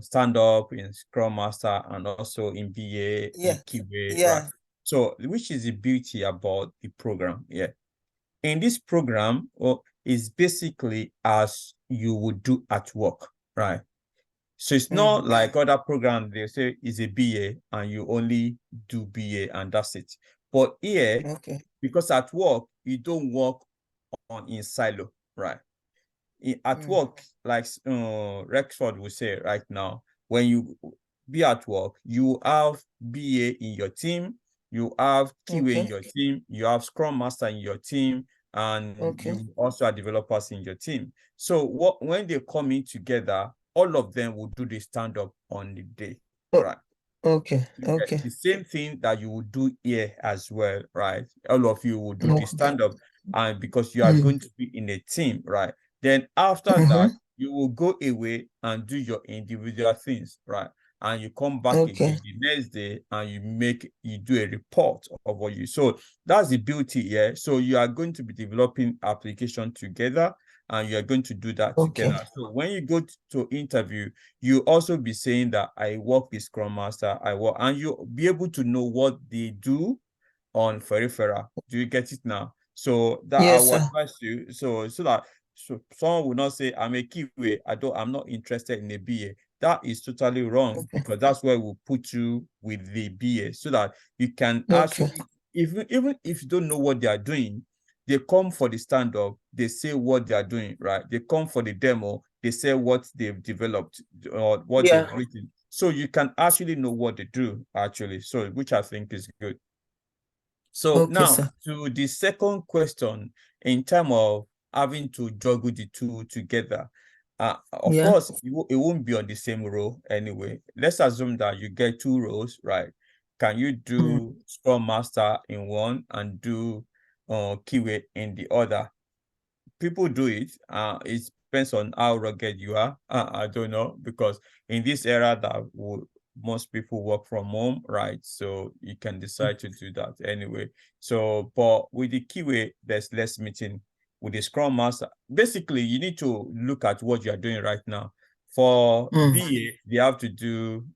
[SPEAKER 4] stand up in Scrum Master and also in BA,
[SPEAKER 5] Yeah.
[SPEAKER 4] in QA,
[SPEAKER 5] Yeah.
[SPEAKER 4] right? So which is the beauty about the program? Yeah. In this program, is basically as you would do at work, right? So it's not like other programs, they say is a BA and you only do BA and that's it. But here,
[SPEAKER 5] Okay.
[SPEAKER 4] because at work, you don't work in silo, right? At work, like Rexford will say right now, when you be at work, you have BA in your team, you have QA in your team, you have Scrum Master in your team, and you also have developers in your team. So when they come in together, all of them will do the stand-up on the day, right?
[SPEAKER 5] Okay.
[SPEAKER 4] The same thing that you would do here as well, right? All of you will do the stand-up, and because you are going to be in a team, right? Then after that, you will go away and do your individual things, right? And you come back again the next day and you do a report of what you. So that's the beauty here. So you are going to be developing application together, and you are going to do that together. So when you go to interview, you also be saying that I work with Scrum Master, and you'll be able to know what they do on peripheral. Do you get it now? So that I would advise you. So someone will not say I'm a QA, I'm not interested in a BA. That is totally wrong, because that's where we'll put you with the BA, so that you can actually even if you don't know what they are doing, they come for the stand-up, they say what they are doing, right? They come for the demo, they say what they've developed or what
[SPEAKER 5] Yeah.
[SPEAKER 4] they've written. So you can actually know what they do, actually. So which I think is good. So
[SPEAKER 5] Okay,
[SPEAKER 4] now
[SPEAKER 5] sir.
[SPEAKER 4] to the second question, in terms of having to juggle the two together, of
[SPEAKER 5] Yeah.
[SPEAKER 4] course, it won't be on the same row anyway. Let's assume that you get 2 rows, right? Can you do Scrum Master in one and do QA in the other? People do it. It depends on how rugged you are. I don't know, because in this era that most people work from home, right? So you can decide to do that anyway. So, but with the QA, there's less meeting. With the Scrum Master, basically, you need to look at what you are doing right now. For BA, they have to do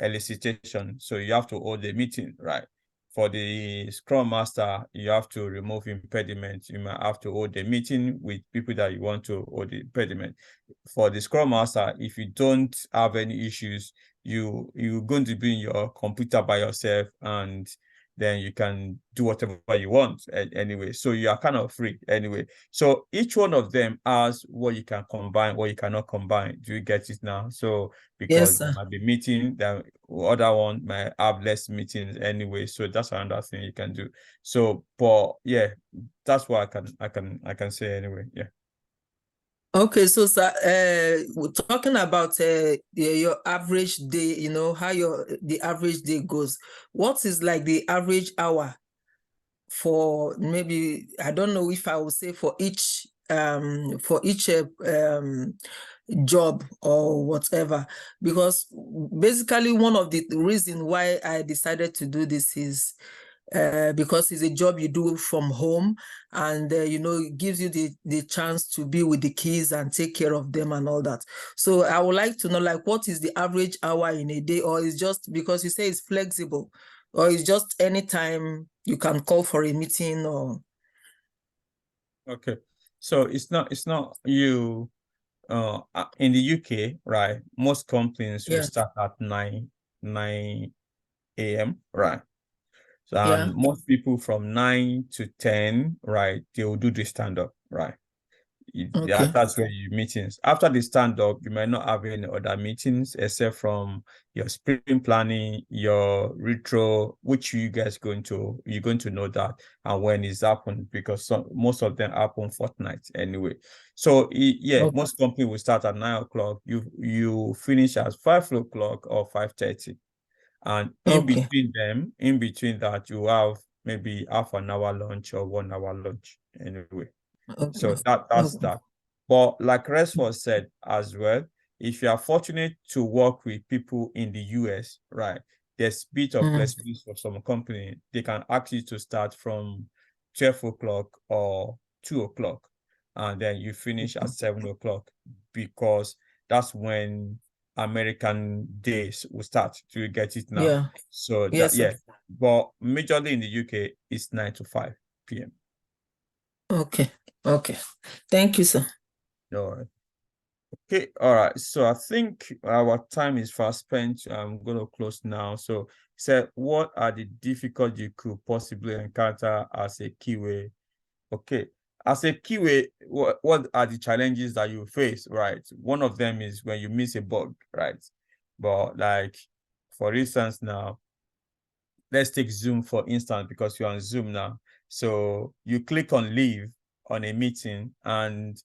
[SPEAKER 4] elicitation. So you have to hold the meeting, right? For the Scrum Master, you have to remove impediments. You might have to hold the meeting with people that you want to hold the impediment. For the Scrum Master, if you don't have any issues, you're going to be in your computer by yourself, and then you can do whatever you want anyway. So you are kind of free anyway. So each one of them has what you can combine, what you cannot combine. Do you get it now? So because there might be meeting, the other one might have less meetings anyway. So that's another thing you can do. So, but yeah, that's what I can say anyway. Yeah.
[SPEAKER 5] Okay, so sir, we're talking about your average day, you know, how the average day goes. What is like the average hour for, maybe, I don't know if I would say for each job or whatever, because basically one of the reasons why I decided to do this is because it's a job you do from home, and you know, it gives you the chance to be with the kids and take care of them and all that. So I would like to know, like, what is the average hour in a day, or is just because you say it's flexible, or it's just anytime you can call for a meeting? Or
[SPEAKER 4] Okay, so it's not you in the UK, right? Most companies will start at 9 a.m., right? So, and most people from 9 to 10, right, they will do the stand-up, right? That's where you meetings. After the stand-up, you might not have any other meetings except from your sprint planning, your retro, which you're going to know that and when it's happened, because most of them happen fortnight anyway. So most companies will start at 9 o'clock. You finish at 5 o'clock or 5:30. And in between that, you have maybe half an hour lunch or 1 hour lunch anyway. So that's that. But like Resford said as well, if you are fortunate to work with people in the US, right, there's a bit of flexibility for some company. They can ask you to start from 12 o'clock or 2 o'clock, and then you finish at 7 o'clock, because that's when American days will start. Do you get it now?
[SPEAKER 5] Yeah.
[SPEAKER 4] So but majorly in the UK, it's 9 to 5 p.m.
[SPEAKER 5] Okay. Thank you, sir.
[SPEAKER 4] All right. Okay, all right. So I think our time is fast spent. I'm going to close now. So, what are the difficulties you could possibly encounter as a QA? Okay, as a QA, what are the challenges that you face, right? One of them is when you miss a bug, right? But like, for instance, now, let's take Zoom for instance, because you're on Zoom now. So you click on leave on a meeting and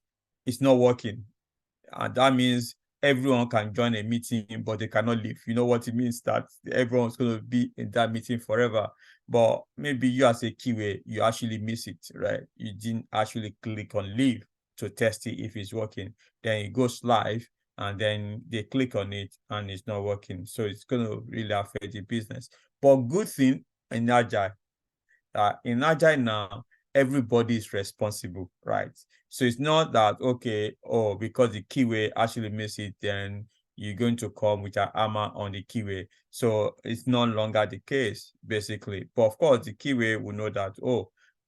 [SPEAKER 4] it's not working. And that means everyone can join a meeting, but they cannot leave. You know what it means? That everyone's going to be in that meeting forever. But maybe you as a QA, you actually miss it, right? You didn't actually click on leave to test it if it's working. Then it goes live, and then they click on it and it's not working. So it's going to really affect the business. But good thing in Agile, now, everybody is responsible, right? So it's not that, okay, because the keyway actually missed it, then you're going to come with an hammer on the keyway. So it's no longer the case, basically. But of course, the keyway will know that,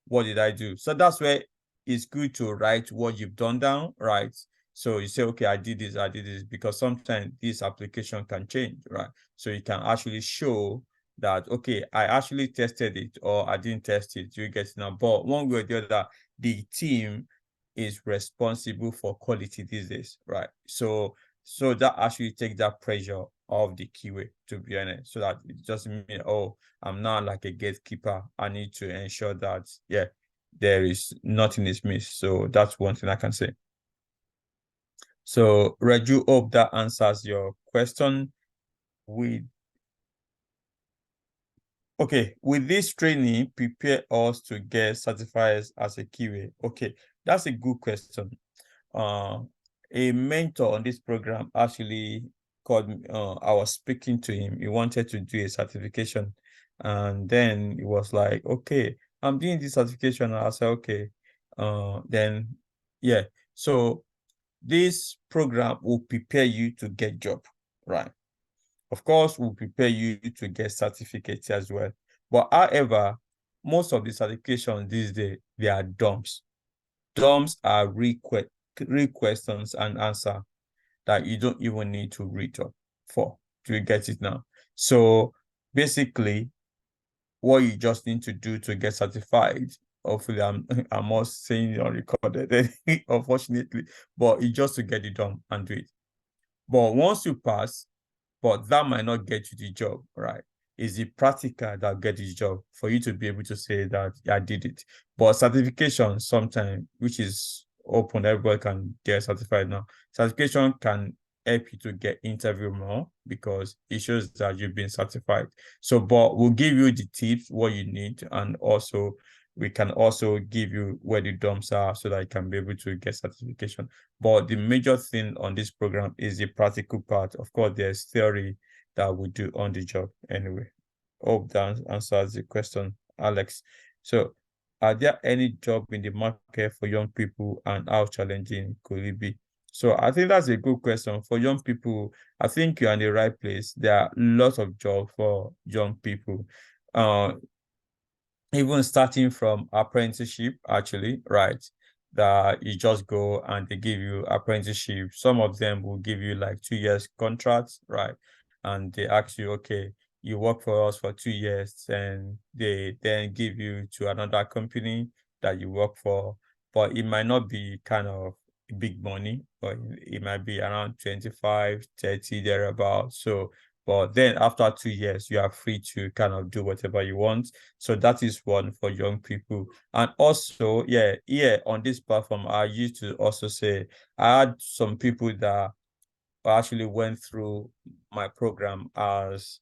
[SPEAKER 4] what did I do? So that's where it's good to write what you've done down, right? So you say, okay, I did this, because sometimes this application can change, right? So you can actually show that, okay, I actually tested it or I didn't test it. You get it now. But one way or the other, the team is responsible for quality these days, right? So that actually takes that pressure off the QA, to be honest, so that it doesn't mean, oh, I'm not like a gatekeeper. I need to ensure that, yeah, there is nothing is missed. So that's one thing I can say. So Raju, hope that answers your question. With this training, prepare us to get certified as a QA. Okay, that's a good question. A mentor on this program actually called me. I was speaking to him. He wanted to do a certification, and then he was like, "Okay, I'm doing this certification." And I said, "Okay." Then yeah. So this program will prepare you to get job, right? Of course, we'll prepare you to get certificates as well. But however, most of the certifications these days, they are dumps. Dumps are real questions and answer that you don't even need to read up for. Do you get it now? So basically, what you just need to do to get certified, hopefully I'm not saying it unrecorded, unfortunately, but it's just to get it done and do it. But once you pass, but that might not get you the job, right? It's the practical that get you the job for you to be able to say that I did it. But certification sometimes, which is open, everybody can get certified now. Certification can help you to get interview more because it shows that you've been certified. So, but we'll give you the tips, what you need, and also we can also give you where the dumps are so that you can be able to get certification. But the major thing on this program is the practical part. Of course, there's theory that we do on the job anyway. Hope that answers the question, Alex. So, are there any job in the market for young people, and how challenging could it be? So I think that's a good question. For young people, I think you're in the right place. There are lots of jobs for young people. Even starting from apprenticeship, actually, right? That you just go and they give you apprenticeship. Some of them will give you like 2 years contracts, right? And they ask you, okay, you work for us for 2 years, and they then give you to another company that you work for. But it might not be kind of big money, but it might be around 25, 30 thereabout. So, but then after 2 years, you are free to kind of do whatever you want. So that is one for young people. And also, yeah, on this platform, I used to also say I had some people that actually went through my program as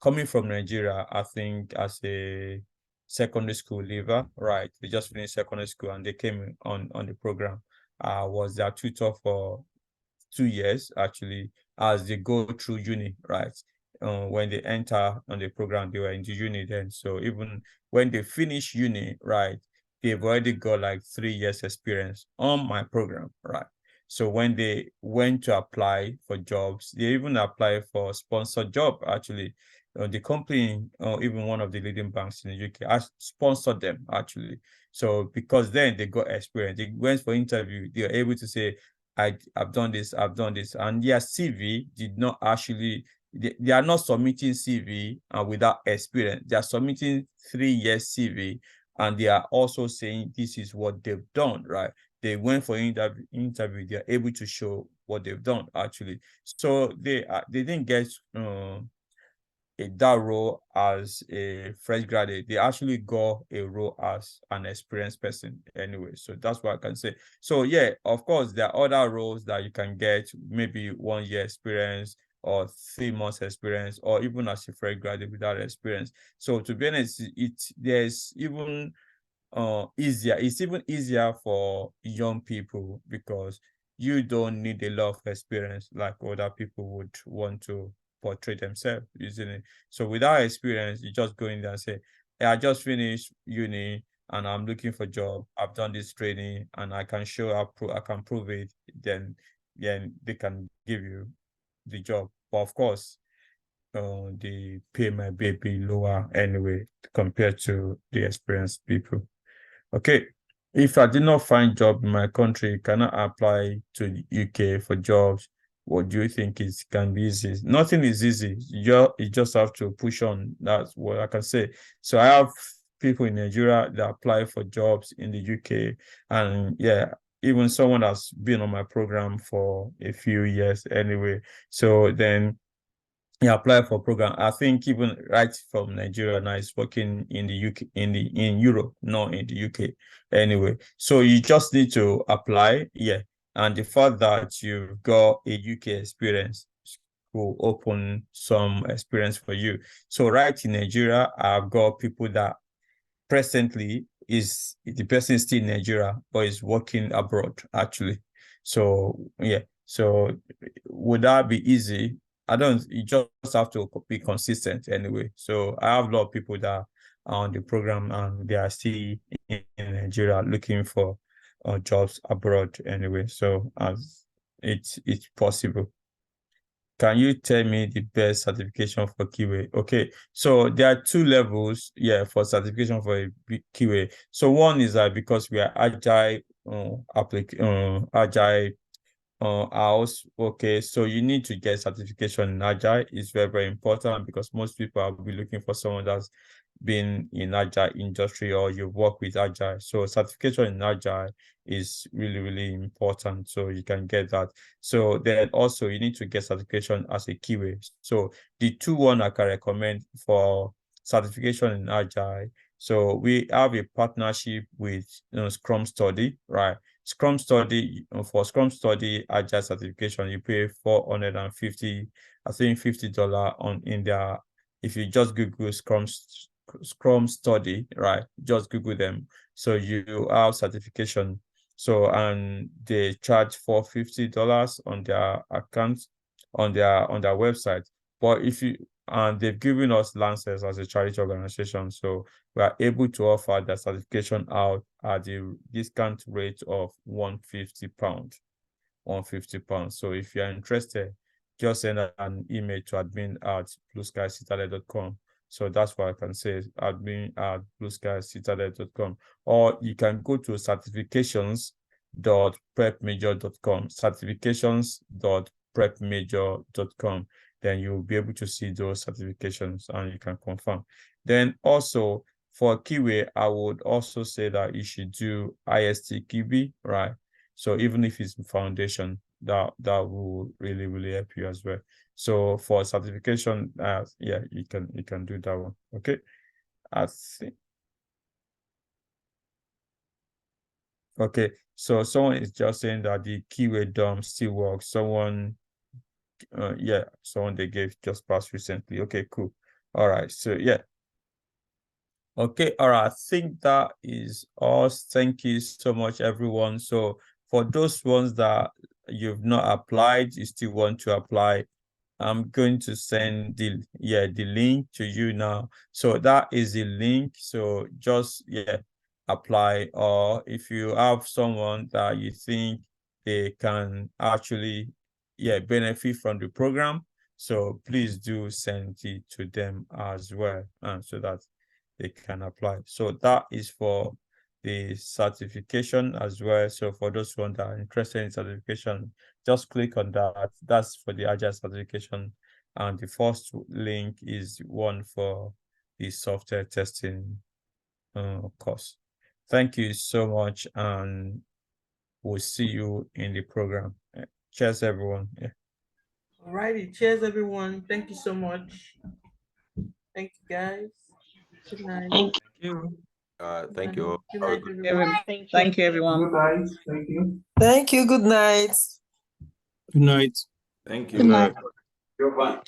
[SPEAKER 4] coming from Nigeria, I think as a secondary school leaver, right? They just finished secondary school and they came on the program. I was their tutor for 2 years actually as they go through uni, right? When they enter on the program, they were into uni then. So even when they finish uni, right, they've already got like 3 years experience on my program, right? So when they went to apply for jobs, they even apply for sponsored job actually. The company, even one of the leading banks in the UK, has sponsored them actually. So because then they got experience, they went for interview, they were able to say, I've done this, and their CV did not actually. They are not submitting CV without experience. They are submitting 3 years CV, and they are also saying this is what they've done. Right? They went for interview. They are able to show what they've done actually. So they didn't get that role as a fresh graduate. They actually got a role as an experienced person anyway. So that's what I can say. So yeah, of course, there are other roles that you can get, maybe 1 year experience or 3 months experience, or even as a fresh graduate without experience. So to be honest, there's even easier. It's even easier for young people because you don't need a lot of experience like other people would want to portray themselves using it. So without experience, you just go in there and say, hey, I just finished uni and I'm looking for a job. I've done this training and I can show up, I can prove it. Then they can give you the job. But of course, the pay might be lower anyway compared to the experienced people. Okay, if I did not find job in my country, can I apply to the UK for jobs what do you think can be easy? Nothing is easy. You just have to push on. That's what I can say. So I have people in Nigeria that apply for jobs in the UK, and yeah, even someone that's been on my program for a few years anyway. So then he applied for program. I think even right from Nigeria now is working in the UK, in Europe, not in the UK anyway. So you just need to apply, yeah. And the fact that you've got a UK experience will open some experience for you. So right in Nigeria, I've got people that presently the person is still in Nigeria but is working abroad actually. So yeah. So would that be easy? I don't. You just have to be consistent anyway. So I have a lot of people that are on the program and they are still in Nigeria looking for jobs abroad anyway. So it's possible. Can you tell me the best certification for QA? Okay, so there are two levels, yeah, for certification for a QA. So one is that because we are agile, agile house. Okay, so you need to get certification in agile. It's very, very important because most people will be looking for someone that's been in agile industry or you work with agile. So certification in agile is really, really important. So you can get that. So then also you need to get certification as a QA. So the one I can recommend for certification in agile. So we have a partnership with Scrum Study, right? Scrum Study, for Scrum Study Agile certification, you pay $450, I think $50 in there. If you just Google Scrum Study, right? Just Google them. So you have certification. So and they charge $450 on their account, on their website. But if you and they've given us Lancers as a charity organization, so we are able to offer the certification out at the discount rate of £150. £150. So if you're interested, just send an email to admin@blueskycitadel.com. So that's what I can say, admin@blueskycitadel.com. Or you can go to certifications.prepmajor.com, certifications.prepmajor.com. Then you'll be able to see those certifications and you can confirm. Then also for QA, I would also say that you should do ISTQB, right? So even if it's foundation, that will really, really help you as well. So for certification, yeah, you can do that one. Okay. I think. Okay, so someone is just saying that the QA DOM still works. Someone they gave just passed recently. Okay, cool. All right, so yeah. Okay, all right, I think that is all. Thank you so much, everyone. So for those ones that you've not applied, you still want to apply, I'm going to send the link to you now. So that is the link. So just apply, or if you have someone that you think they can actually benefit from the program, so please do send it to them as well, and so that they can apply. So that is for the certification as well. So for those ones that are interested in certification, just click on that. That's for the Agile certification. And the first link is one for the software testing course. Thank you so much, and we'll see you in the program. Cheers, everyone. Yeah.
[SPEAKER 2] All righty. Cheers, everyone. Thank you so much. Thank you, guys. Good night.
[SPEAKER 1] Thank
[SPEAKER 4] you.
[SPEAKER 6] Thank you.
[SPEAKER 2] Good night,
[SPEAKER 1] you.
[SPEAKER 2] everyone.
[SPEAKER 1] Thank you, everyone.
[SPEAKER 7] Good night. Thank you.
[SPEAKER 5] Thank you. Good night.
[SPEAKER 7] Good night.
[SPEAKER 6] Thank you.
[SPEAKER 1] Good night.
[SPEAKER 7] Goodbye.